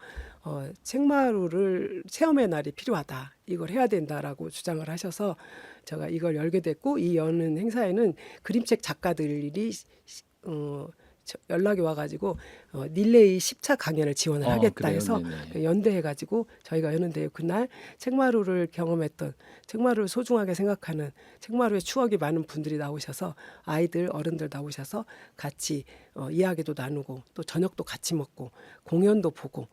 책마루를 체험의 날이 필요하다. 이걸 해야 된다라고 주장을 하셔서 제가 이걸 열게 됐고 이 여는 행사에는 그림책 작가들이 연락이 와가지고 릴레이 10차 강연을 지원을 하겠다 그래요? 해서 네네. 연대해가지고 저희가 여는데 그날 책마루를 경험했던 책마루를 소중하게 생각하는 책마루의 추억이 많은 분들이 나오셔서 아이들 어른들 나오셔서 같이 이야기도 나누고 또 저녁도 같이 먹고 공연도 보고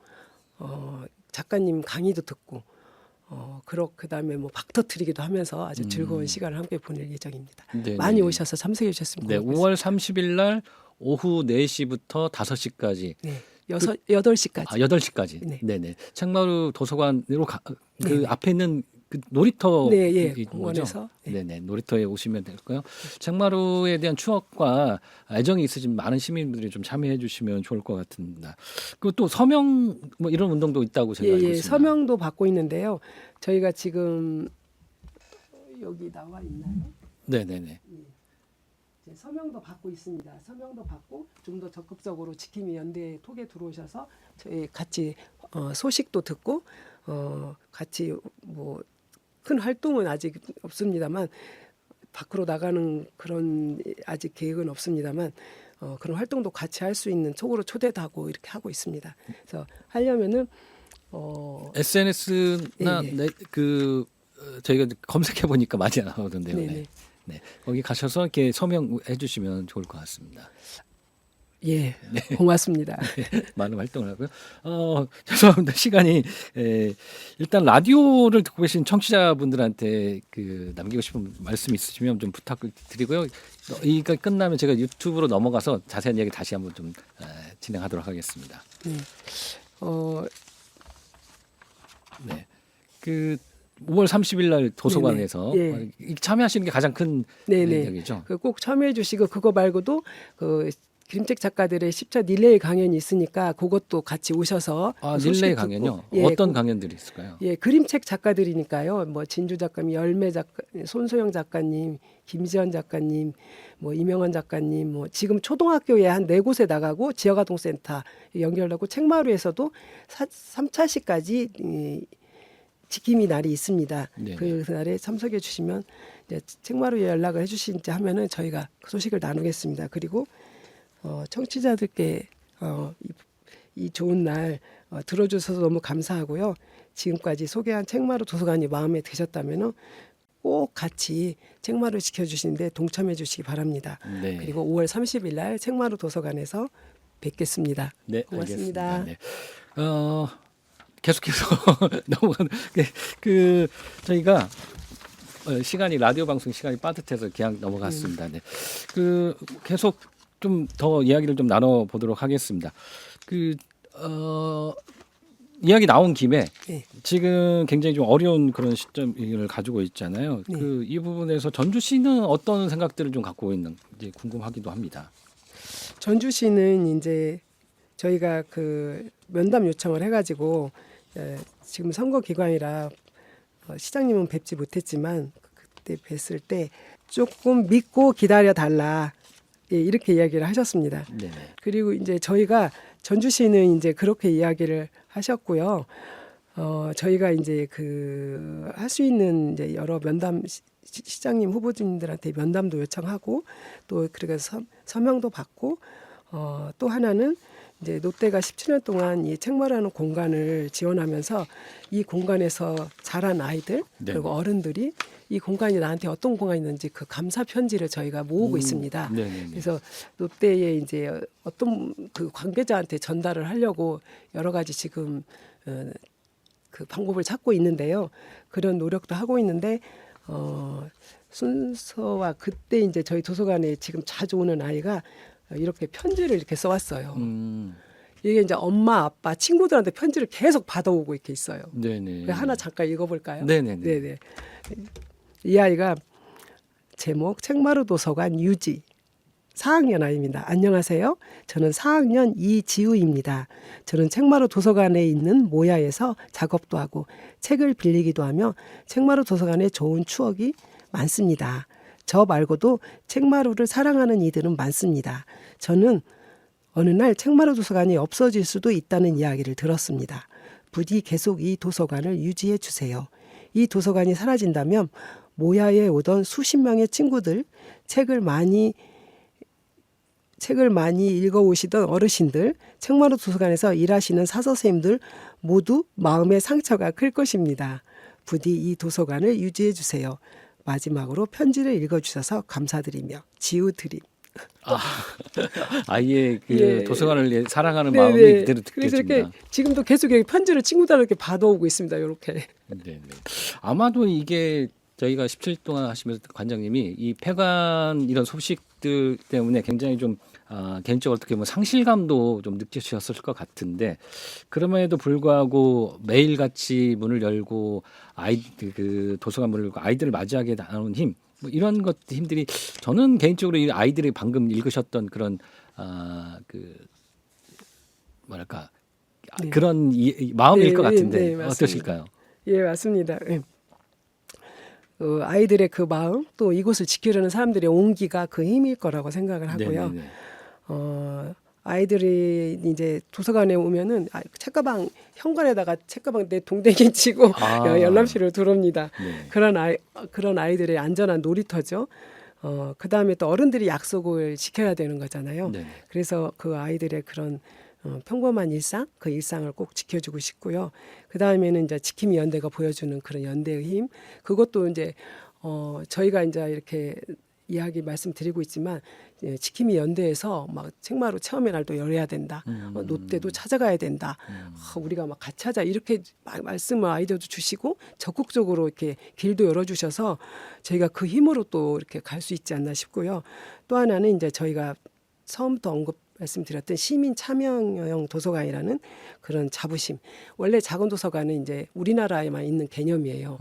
작가님 강의도 듣고 그다음에 뭐 박 터트리기도 하면서 아주 즐거운 시간을 함께 보낼 예정입니다. 네네. 많이 오셔서 참석해 주셨으면 네, 고맙겠습니다. 5월 30일 날 오후 4시부터 5시까지. 네, 8시까지. 8시까지. 네. 네네. 책마루 도서관으로 그 네네. 앞에 있는 그 놀이터 네, 예, 있는 공원에서. 거죠? 네. 네네. 놀이터에 오시면 될까요? 책마루에 대한 추억과 애정이 있으신 많은 시민분들이 좀 참여해 주시면 좋을 것 같습니다. 그리고 또 서명 뭐 이런 운동도 있다고 제가 알고 예, 있습니다. 서명도 받고 있는데요. 저희가 지금 여기 나와 있나요? 네네네. 이제 서명도 받고 있습니다. 서명도 받고 좀 더 적극적으로 지킴이 연대 톡에 들어오셔서 저희 같이 소식도 듣고 같이 뭐 큰 활동은 아직 없습니다만 밖으로 나가는 그런 아직 계획은 없습니다만 그런 활동도 같이 할 수 있는 톡으로 초대도 하고 이렇게 하고 있습니다. 그래서 하려면은 SNS나 예, 예. 저희가 검색해 보니까 많이 나오던데요. 네네. 네. 네. 거기 가셔서 이렇게 서명해 주시면 좋을 것 같습니다. 예, 고맙습니다. 많은 활동을 하고요. 죄송합니다. 시간이 일단 라디오를 듣고 계신 청취자분들한테 남기고 싶은 말씀 있으시면 좀 부탁드리고요. 이가 끝나면 제가 유튜브로 넘어가서 자세한 이야기 다시 한번 좀 진행하도록 하겠습니다. 네. 네. 5월 30일 날 도서관에서 네네. 참여하시는 게 가장 큰 네네. 이야기죠. 꼭 참여해 주시고 그거 말고도 그림책 작가들의 10차 릴레이 강연이 있으니까 그것도 같이 오셔서 소식 릴레이 듣고. 강연요? 예, 어떤 강연들이 있을까요? 예, 그림책 작가들이니까요. 뭐 진주 작가님, 열매 작가, 손소영 작가님, 김지연 작가님, 뭐 이명원 작가님, 뭐 지금 초등학교에 한 4곳에 나가고 지역아동센터 연결하고 책마루에서도 3차시까지 지킴이 날이 있습니다. 네네. 그 날에 참석해 주시면 이제 책마루에 연락을 해주신지 하면은 저희가 그 소식을 나누겠습니다. 그리고 청취자들께 이 좋은 날 들어주셔서 너무 감사하고요. 지금까지 소개한 책마루 도서관이 마음에 드셨다면은 꼭 같이 책마루 지켜주시는데 동참해 주시기 바랍니다. 네. 그리고 5월 30일 날 책마루 도서관에서 뵙겠습니다. 네, 고맙습니다. 알겠습니다. 네. 계속해서 넘어가는 저희가 시간이 라디오 방송 시간이 빠듯해서 그냥 넘어갔습니다. 네. 계속 좀 더 이야기를 좀 나눠 보도록 하겠습니다. 이야기 나온 김에 네. 지금 굉장히 좀 어려운 그런 시점을 가지고 있잖아요. 네. 이 부분에서 전주시는 어떤 생각들을 좀 갖고 있는지 궁금하기도 합니다. 전주시는 이제 저희가 면담 요청을 해가지고 지금 선거 기간이라 시장님은 뵙지 못했지만 그때 뵀을 때 조금 믿고 기다려 달라 이렇게 이야기를 하셨습니다. 네네. 그리고 이제 저희가 전주시는 이제 그렇게 이야기를 하셨고요. 저희가 이제 할 수 있는 이제 여러 면담 시장님 후보님들한테 면담도 요청하고 또 그래서 서명도 받고 또 하나는 이제 롯데가 17년 동안 이 책마루라는 공간을 지원하면서 이 공간에서 자란 아이들 네. 그리고 어른들이 이 공간이 나한테 어떤 공간이 있는지 그 감사 편지를 저희가 모으고 있습니다. 네네네. 그래서 롯데에 이제 어떤 관계자한테 전달을 하려고 여러 가지 지금 그 방법을 찾고 있는데요. 그런 노력도 하고 있는데 순서와 그때 이제 저희 도서관에 지금 자주 오는 아이가 이렇게 편지를 이렇게 써왔어요. 이게 이제 엄마, 아빠, 친구들한테 편지를 계속 받아오고 이렇게 있어요. 네네. 하나 잠깐 읽어볼까요? 네네네. 네네. 이 아이가 제목 책마루 도서관 유지 4학년 아이입니다. 안녕하세요. 저는 4학년 이지우입니다. 저는 책마루 도서관에 있는 모야에서 작업도 하고 책을 빌리기도 하며 책마루 도서관에 좋은 추억이 많습니다. 저 말고도 책마루를 사랑하는 이들은 많습니다. 저는 어느 날 책마루 도서관이 없어질 수도 있다는 이야기를 들었습니다. 부디 계속 이 도서관을 유지해 주세요. 이 도서관이 사라진다면 모야에 오던 수십 명의 친구들 책을 책을 많이 읽어오시던 어르신들, 책마루 도서관에서 일하시는 사서 선생님들 모두 마음의 상처가 클 것입니다. 부디 이 도서관을 유지해 주세요. 마지막으로 편지를 읽어주셔서 감사드리며 지우드림. 아이의 그 예. 도서관을 사랑하는 네네. 마음이 그대로 그래서 느껴집니다. 이렇게 지금도 계속 여기 편지를 친구들한테 받아오고 있습니다. 이렇게. 네. 아마도 이게 저희가 17일 동안 하시면서 관장님이 이 폐관 이런 소식들 때문에 굉장히 좀 개인적으로 어떻게 보면 상실감도 좀 느끼셨을 것 같은데 그럼에도 불구하고 매일같이 문을 열고 아이들 그 도서관 문을 열고 아이들을 맞이하게 나오는 힘 뭐 이런 것 힘들이 저는 개인적으로 이 아이들이 방금 읽으셨던 그런 그 뭐랄까 네. 그런 마음일 네, 것 같은데 네, 맞습니다. 어떠실까요? 예, 맞습니다. 예. 아이들의 그 마음 또 이곳을 지키려는 사람들의 온기가 그 힘일 거라고 생각을 하고요. 네네네. 아이들이 이제 도서관에 오면은 책가방 현관에다가 책가방 내 동댕이 치고 열람실을 들어옵니다. 네. 그런 아이들의 안전한 놀이터죠. 그 다음에 또 어른들이 약속을 지켜야 되는 거잖아요. 네네. 그래서 그 아이들의 그런 평범한 일상, 그 일상을 꼭 지켜주고 싶고요. 그 다음에는 이제 지킴이 연대가 보여주는 그런 연대의 힘, 그것도 이제 저희가 이제 이렇게 이야기 말씀드리고 있지만 지킴이 연대에서 막 책마루 체험의 날도 열어야 된다. 노때도 찾아가야 된다. 우리가 막 같이 하자 이렇게 말씀을 아이디어도 주시고 적극적으로 이렇게 길도 열어주셔서 저희가 그 힘으로 또 이렇게 갈 수 있지 않나 싶고요. 또 하나는 이제 저희가 처음부터 말씀드렸던 시민 참여형 도서관이라는 그런 자부심. 원래 작은 도서관은 이제 우리나라에만 있는 개념이에요.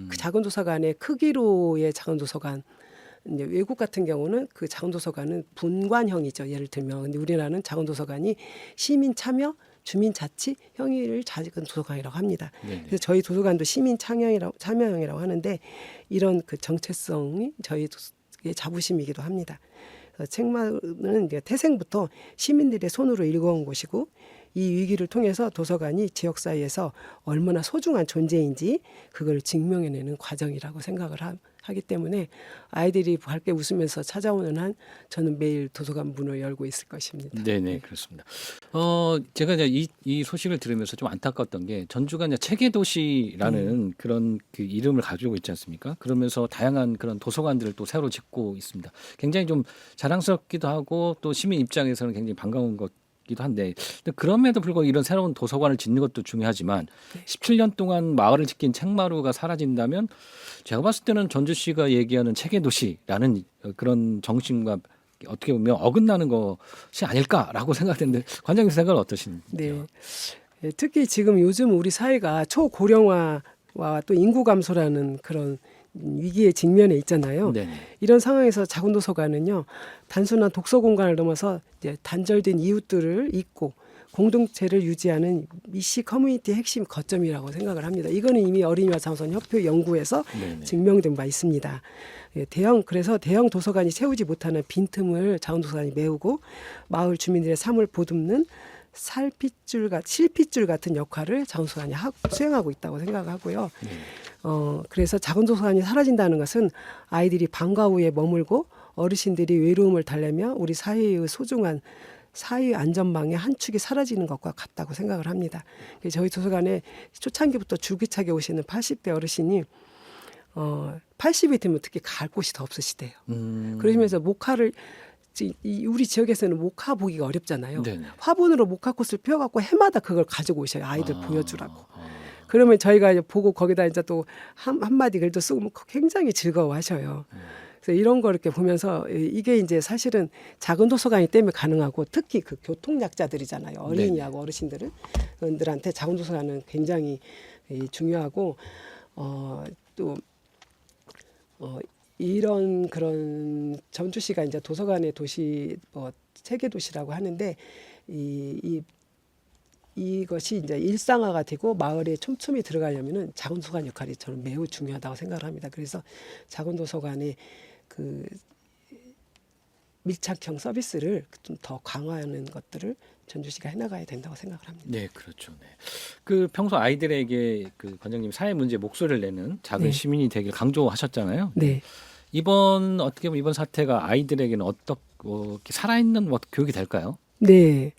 그 작은 도서관의 크기로의 작은 도서관. 이제 외국 같은 경우는 그 작은 도서관은 분관형이죠. 예를 들면, 근데 우리나라는 작은 도서관이 시민 참여, 주민 자치 형의를 작은 도서관이라고 합니다. 네네. 그래서 저희 도서관도 시민 참여형이라고 하는데 이런 그 정체성이 저희의 자부심이기도 합니다. 책마루는 이제 태생부터 시민들의 손으로 읽어온 곳이고 이 위기를 통해서 도서관이 지역 사회에서 얼마나 소중한 존재인지 그걸 증명해내는 과정이라고 생각을 하기 때문에 아이들이 밝게 웃으면서 찾아오는 한 저는 매일 도서관 문을 열고 있을 것입니다. 네네 그렇습니다. 제가 이제 이 소식을 들으면서 좀 안타까웠던 게 전주가 이제 책의 도시라는 그런 그 이름을 가지고 있지 않습니까? 그러면서 다양한 그런 도서관들을 또 새로 짓고 있습니다. 굉장히 좀 자랑스럽기도 하고 또 시민 입장에서는 굉장히 반가운 것기도 한데 근데 그럼에도 불구하고 이런 새로운 도서관을 짓는 것도 중요하지만 17년 동안 마을을 지킨 책마루가 사라진다면 제가 봤을 때는 전주시가 얘기하는 책의 도시라는 그런 정신과 어떻게 보면 어긋나는 것이 아닐까라고 생각되는데 관장님 생각은 어떠신지요? 네. 특히 지금 요즘 우리 사회가 초고령화와 또 인구 감소라는 그런 위기에 직면해 있잖아요. 네네. 이런 상황에서 작은 도서관은요, 단순한 독서 공간을 넘어서 이제 단절된 이웃들을 잇고 공동체를 유지하는 미시 커뮤니티의 핵심 거점이라고 생각을 합니다. 이거는 이미 어린이와 장소년 협회 연구에서 네네. 증명된 바 있습니다. 그래서 대형 도서관이 채우지 못하는 빈틈을 작은 도서관이 메우고 마을 주민들의 삶을 보듬는 실핏줄 같은 역할을 작은 도서관이 수행하고 있다고 생각하고요. 그래서 작은 도서관이 사라진다는 것은 아이들이 방과 후에 머물고 어르신들이 외로움을 달래며 우리 사회의 소중한 사회 안전망의 한 축이 사라지는 것과 같다고 생각을 합니다. 저희 도서관에 초창기부터 줄기차게 오시는 80대 어르신이 80이 되면 특히 갈 곳이 더 없으시대요. 그러시면서 목화를 우리 지역에서는 목화 보기가 어렵잖아요. 네네. 화분으로 목화꽃을 피워갖고 해마다 그걸 가지고 오셔요. 아이들 보여주라고. 그러면 저희가 이제 보고 거기다 이제 또 한마디 글도 쓰고 굉장히 즐거워하셔요. 그래서 이런 거 이렇게 보면서 이게 이제 사실은 작은 도서관이 때문에 가능하고 특히 그 교통약자들이잖아요. 어린이하고 어르신들은 그들한테 작은 도서관은 굉장히 중요하고 또 이런 그런 전주시가 이제 도서관의 도시 세계 도시라고 하는데 이것이 이제 일상화가 되고 마을에 촘촘히 들어가려면은 작은 도서관 역할이 저는 매우 중요하다고 생각을 합니다. 그래서 작은 도서관의 그 밀착형 서비스를 좀 더 강화하는 것들을 전주시가 해나가야 된다고 생각을 합니다. 네, 그렇죠. 네. 그 평소 아이들에게 그 관장님 사회 문제 목소리를 내는 작은 네. 시민이 되길 강조하셨잖아요. 네. 이번 어떻게 보면 이번 사태가 아이들에게는 어떻게 살아있는 교육이 될까요? 네.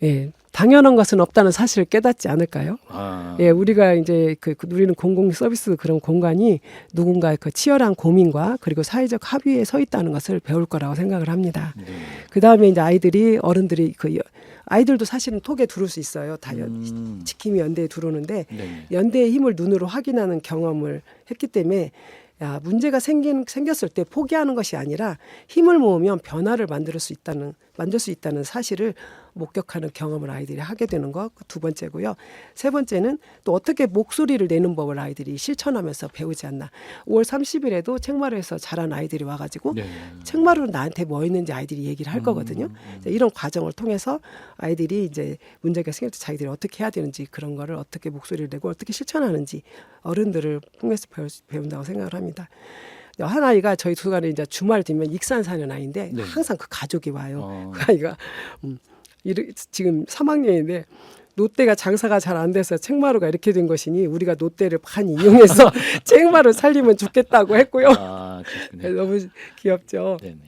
예. 당연한 것은 없다는 사실을 깨닫지 않을까요? 아, 예, 우리가 이제 누리는 공공 서비스 그런 공간이 누군가의 그 치열한 고민과 그리고 사회적 합의에 서 있다는 것을 배울 거라고 생각을 합니다. 네. 그 다음에 이제 어른들이 아이들도 사실은 톡에 들어올 수 있어요. 다 지킴이 연대에 들어오는데 네. 연대의 힘을 눈으로 확인하는 경험을 했기 때문에 문제가 생겼을 때 포기하는 것이 아니라 힘을 모으면 변화를 만들 수 있다는 사실을 목격하는 경험을 아이들이 하게 되는 것 두 번째고요. 세 번째는 또 어떻게 목소리를 내는 법을 아이들이 실천하면서 배우지 않나. 5월 30일에도 책마루에서 자란 아이들이 와가지고 네. 책마루는 나한테 뭐 있는지 아이들이 얘기를 할 거거든요. 이런 과정을 통해서 아이들이 이제 문제가 생길 때 자기들이 어떻게 해야 되는지 그런 거를 어떻게 목소리를 내고 어떻게 실천하는지 어른들을 통해서 배운다고 생각을 합니다. 한 아이가 저희 도서관에 이제 주말 되면 익산 사는 아이인데 네. 항상 그 가족이 와요. 그 아이가 지금 3학년인데 롯데가 장사가 잘 안 돼서 책마루가 이렇게 된 것이니 우리가 롯데를 많이 이용해서 책마루 살리면 좋겠다고 했고요. 아, 그렇군요. 너무 귀엽죠. 네네.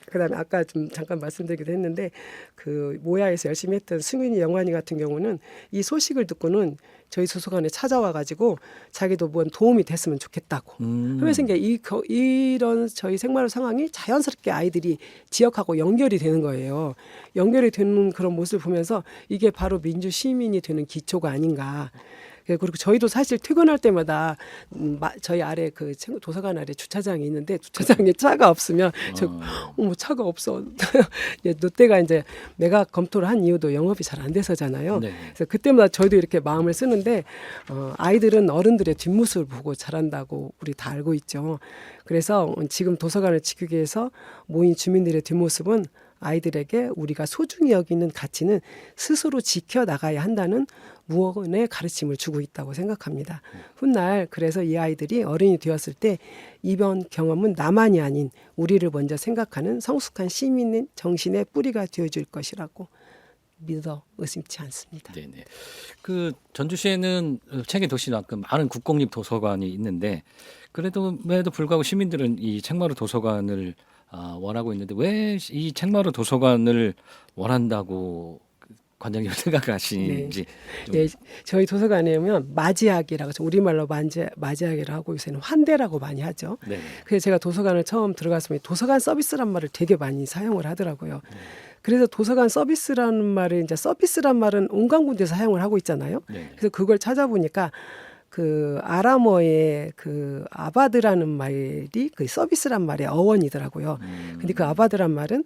그다음에 아까 좀 잠깐 말씀드리기도 했는데 그 모야에서 열심히 했던 승윤이 영환이 같은 경우는 이 소식을 듣고는 저희 도서관에 찾아와 가지고 자기도 뭔 도움이 됐으면 좋겠다고 하면서 이런 저희 생마루 상황이 자연스럽게 아이들이 지역하고 연결이 되는 거예요. 연결이 되는 그런 모습을 보면서 이게 바로 민주 시민이 되는 기초가 아닌가. 그리고 저희도 사실 퇴근할 때마다 저희 아래 그 도서관 아래 주차장이 있는데 주차장에 차가 없으면 차가 없어. 롯데가 이제 내가 검토를 한 이유도 영업이 잘 안 돼서잖아요. 네. 그래서 그때마다 저희도 이렇게 마음을 쓰는데 아이들은 어른들의 뒷모습을 보고 자란다고 우리 다 알고 있죠. 그래서 지금 도서관을 지키기 위해서 모인 주민들의 뒷모습은 아이들에게 우리가 소중히 여기는 가치는 스스로 지켜나가야 한다는 무언의 가르침을 주고 있다고 생각합니다. 훗날 그래서 이 아이들이 어른이 되었을 때 이번 경험은 나만이 아닌 우리를 먼저 생각하는 성숙한 시민의 정신의 뿌리가 되어줄 것이라고 믿어 의심치 않습니다. 네네. 그 전주시에는 책의 도시만큼 많은 국공립 도서관이 있는데 그래도 불구하고 시민들은 이 책마루 도서관을 원하고 있는데 왜 이 책마루 도서관을 원한다고 관장님 생각하시는지. 네, 저희 도서관에 오면 맞이하기라고 우리말로 맞이하기를 하고 요새는 환대라고 많이 하죠. 네. 그래서 제가 도서관을 처음 들어갔으면 도서관 서비스란 말을 되게 많이 사용을 하더라고요. 그래서 도서관 서비스라는 말을 이제 서비스란 말은 온갖 군데서 사용을 하고 있잖아요. 네. 그래서 그걸 찾아보니까 그 아람어의 그 아바드라는 말이 그 서비스란 말의 어원이더라고요. 근데 그 아바드란 말은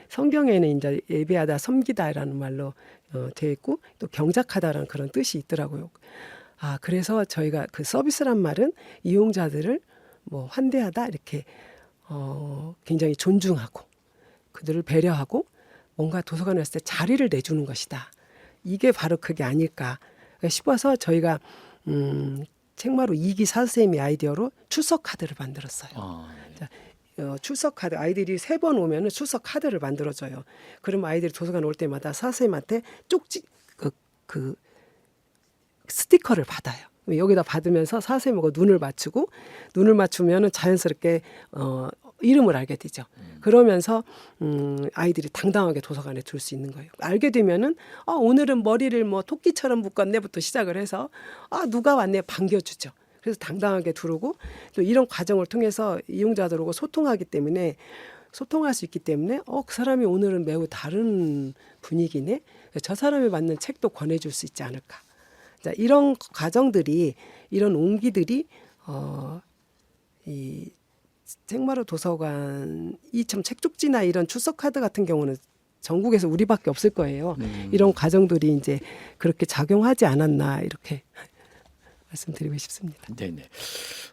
성경에는 이제 예배하다, 섬기다라는 말로 되어 있고 또 경작하다라는 그런 뜻이 있더라고요. 그래서 저희가 그 서비스란 말은 이용자들을 뭐 환대하다 이렇게 굉장히 존중하고 그들을 배려하고 뭔가 도서관에 왔을 때 자리를 내주는 것이다. 이게 바로 그게 아닐까 싶어서 저희가 책마루 2기 사쌤의 아이디어로 출석 카드를 만들었어요. 출석 카드 아이들이 3번 오면은 출석 카드를 만들어줘요. 그러면 아이들이 도서관 올 때마다 사쌤한테 쪽지 그 스티커를 받아요. 여기다 받으면서 사쌤하고 눈을 맞추면은 자연스럽게 이름을 알게 되죠. 그러면서 아이들이 당당하게 도서관에 둘 수 있는 거예요. 알게 되면은 오늘은 머리를 뭐 토끼처럼 묶었네부터 시작을 해서 누가 왔네 반겨주죠. 그래서 당당하게 들어오고 또 이런 과정을 통해서 이용자들하고 소통할 수 있기 때문에 그 사람이 오늘은 매우 다른 분위기네. 저 사람이 맞는 책도 권해줄 수 있지 않을까. 자, 이런 과정들이 이런 온기들이 이 책마루 도서관 이참 책쪽지나 이런 출석 카드 같은 경우는 전국에서 우리밖에 없을 거예요. 이런 과정들이 이제 그렇게 작용하지 않았나 이렇게 말씀드리고 싶습니다. 네네.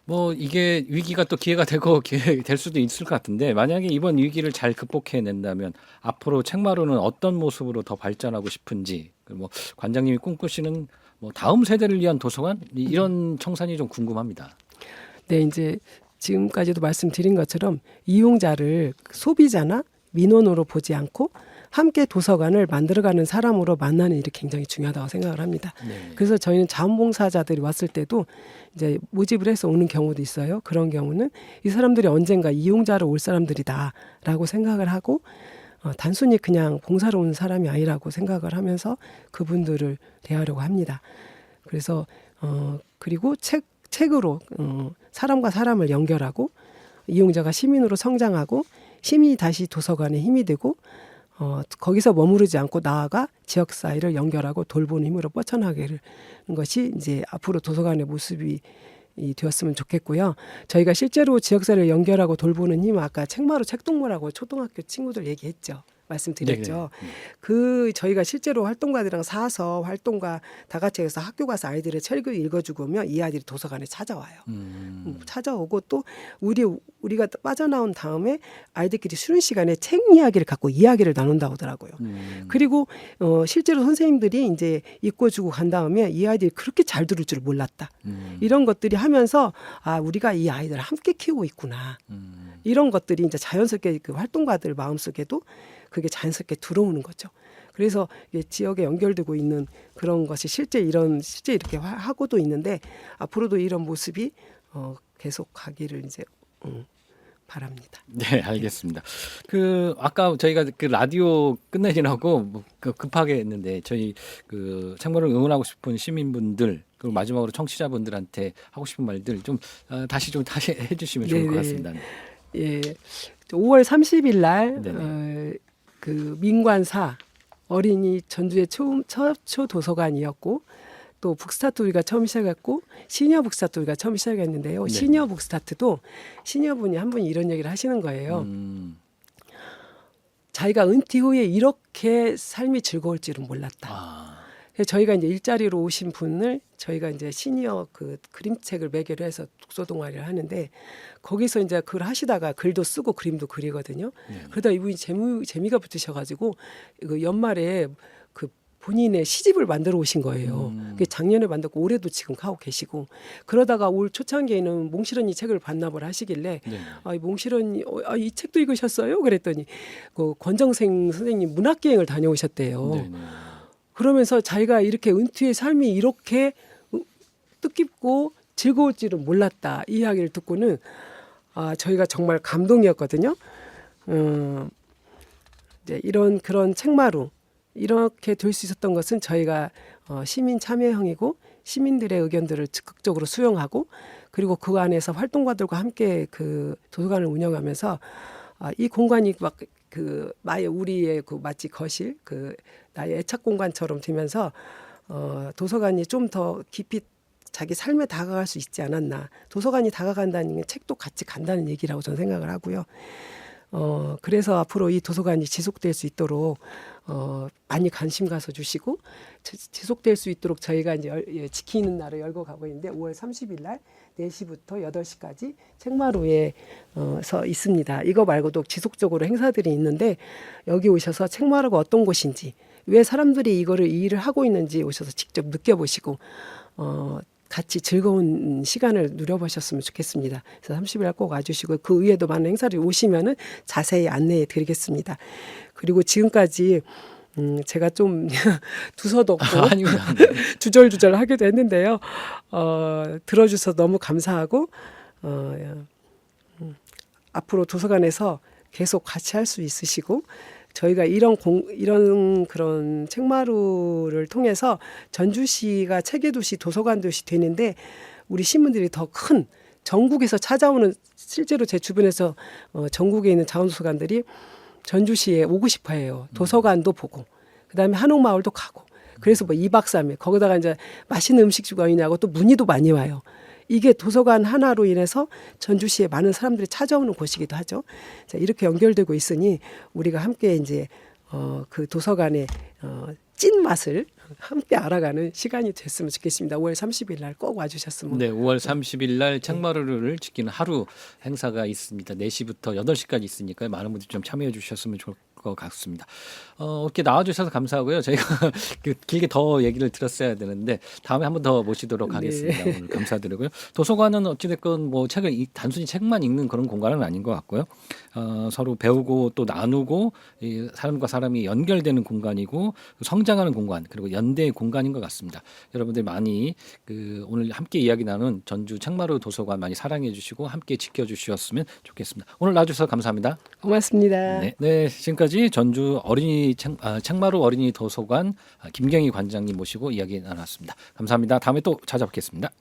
뭐 이게 위기가 또 기회가 되고 될 수도 있을 것 같은데 만약에 이번 위기를 잘 극복해낸다면 앞으로 책마루는 어떤 모습으로 더 발전하고 싶은지 뭐 관장님이 꿈꾸시는 뭐 다음 세대를 위한 도서관 이런 청산이 좀 궁금합니다. 네, 이제 지금까지도 말씀드린 것처럼 이용자를 소비자나 민원으로 보지 않고 함께 도서관을 만들어가는 사람으로 만나는 일이 굉장히 중요하다고 생각을 합니다. 네. 그래서 저희는 자원봉사자들이 왔을 때도 이제 모집을 해서 오는 경우도 있어요. 그런 경우는 이 사람들이 언젠가 이용자로 올 사람들이다라고 생각을 하고 단순히 그냥 봉사로 온 사람이 아니라고 생각을 하면서 그분들을 대하려고 합니다. 그래서 그리고 책으로 사람과 사람을 연결하고 이용자가 시민으로 성장하고 시민이 다시 도서관에 힘이 되고 거기서 머무르지 않고 나아가 지역 사회를 연결하고 돌보는 힘으로 뻗쳐나가는 것이 이제 앞으로 도서관의 모습이 되었으면 좋겠고요. 저희가 실제로 지역사회를 연결하고 돌보는 힘 아까 책마루 책동무라고 초등학교 친구들 얘기했죠. 말씀드렸죠. 그 저희가 실제로 활동가들이랑 사서 활동가 다 같이 해서 학교 가서 아이들의 책을 읽어주고 오면 이 아이들이 도서관에 찾아와요. 찾아오고 또 우리가 빠져나온 다음에 아이들끼리 쉬는 시간에 책 이야기를 갖고 이야기를 나눈다고 하더라고요. 그리고 실제로 선생님들이 이제 읽어주고 간 다음에 이 아이들이 그렇게 잘 들을 줄 몰랐다. 이런 것들이 하면서 우리가 이 아이들을 함께 키우고 있구나. 이런 것들이 이제 자연스럽게 그 활동가들 마음속에도 그게 자연스럽게 들어오는 거죠. 그래서 지역에 연결되고 있는 그런 것이 실제 이렇게 하고도 있는데 앞으로도 이런 모습이 계속 가기를 이제 바랍니다. 네, 알겠습니다. 아까 저희가 그 라디오 끝내지라고 뭐 급하게 했는데 저희 그 책마루를 응원하고 싶은 시민분들 그리고 마지막으로 청취자분들한테 하고 싶은 말들 좀 다시 해주시면 좋을 것 같습니다. 예, 5월 30일 날 그 민관사 어린이 전주의 최초 도서관이었고 또 북스타트 우리가 처음 시작했고 시니어 북스타트 우리가 처음 시작했는데요. 시니어 북스타트도 시니어분이 한 분이 이런 얘기를 하시는 거예요. 자기가 은퇴 후에 이렇게 삶이 즐거울 줄은 몰랐다. 그래서 저희가 이제 일자리로 오신 분을 저희가 이제 시니어 그 그림책을 매개로 해서 독서 동아리를 하는데 거기서 이제 그걸 하시다가 글도 쓰고 그림도 그리거든요. 그러다 이분이 재미가 붙으셔가지고 그 연말에 그 본인의 시집을 만들어 오신 거예요. 그게 작년에 만들고 올해도 지금 하고 계시고 그러다가 올 초창기에는 몽실언니 책을 반납을 하시길래 몽실언니 이 책도 읽으셨어요? 그랬더니 그 권정생 선생님 문학여행을 다녀오셨대요. 그러면서 자기가 이렇게 은퇴의 삶이 이렇게 뜻깊고 즐거울 줄은 몰랐다. 이 이야기를 듣고는 저희가 정말 감동이었거든요. 이제 그런 책마루 이렇게 될 수 있었던 것은 저희가 시민 참여형이고 시민들의 의견들을 적극적으로 수용하고 그리고 그 안에서 활동가들과 함께 그 도서관을 운영하면서 이 공간이 막 우리의 그 마치 거실 나의 애착 공간처럼 되면서 도서관이 좀 더 깊이 자기 삶에 다가갈 수 있지 않았나. 도서관이 다가간다는 게 책도 같이 간다는 얘기라고 저는 생각을 하고요. 그래서 앞으로 이 도서관이 지속될 수 있도록 많이 관심 가서 주시고 지속될 수 있도록 저희가 이제 지키는 날을 열고 가고 있는데 5월 30일 날 4시부터 8시까지 책마루에서 있습니다. 이거 말고도 지속적으로 행사들이 있는데 여기 오셔서 책마루가 어떤 곳인지 왜 사람들이 이 일을 하고 있는지 오셔서 직접 느껴보시고 같이 즐거운 시간을 누려보셨으면 좋겠습니다. 그래서 30일 날 꼭 와주시고 그 위에도 많은 행사를 오시면은 자세히 안내해 드리겠습니다. 그리고 지금까지 제가 좀 두서도 없고 주절주절 하기도 했는데요. 들어주셔서 너무 감사하고 앞으로 도서관에서 계속 같이 할 수 있으시고 저희가 이런 그런 책마루를 통해서 전주시가 책의 도시, 도서관 도시 되는데 우리 시민들이 더 큰 전국에서 찾아오는 실제로 제 주변에서 전국에 있는 자원도서관들이 전주시에 오고 싶어해요. 도서관도 보고 그다음에 한옥마을도 가고 그래서 뭐 2박 3일 거기다가 이제 맛있는 음식 주거이냐고 또 문의도 많이 와요. 이게 도서관 하나로 인해서 전주시에 많은 사람들이 찾아오는 곳이기도 하죠. 자, 이렇게 연결되고 있으니 우리가 함께 이제 그 도서관의 찐 맛을 함께 알아가는 시간이 됐으면 좋겠습니다. 5월 30일 날 꼭 와주셨으면. 네, 5월 30일 날 책마루를 지키는 하루 행사가 있습니다. 4시부터 8시까지 있으니까 많은 분들이 좀 참여해 주셨으면 좋을 것 같습니다. 이렇게 나와주셔서 감사하고요. 저희가 길게 더 얘기를 들었어야 되는데 다음에 한 번 더 모시도록 네. 하겠습니다. 오늘 감사드리고요. 도서관은 어찌됐건 뭐 책을 단순히 책만 읽는 그런 공간은 아닌 것 같고요. 서로 배우고 또 나누고 이 사람과 사람이 연결되는 공간이고 성장하는 공간 그리고 연대의 공간인 것 같습니다. 여러분들 많이 오늘 함께 이야기 나눈 전주 책마루 도서관 많이 사랑해 주시고 함께 지켜주셨으면 좋겠습니다. 오늘 나와주셔서 감사합니다. 고맙습니다. 네, 지금까지 전주 책마루 어린이 도서관 김경희 관장님 모시고 이야기 나눴습니다. 감사합니다. 다음에 또 찾아뵙겠습니다.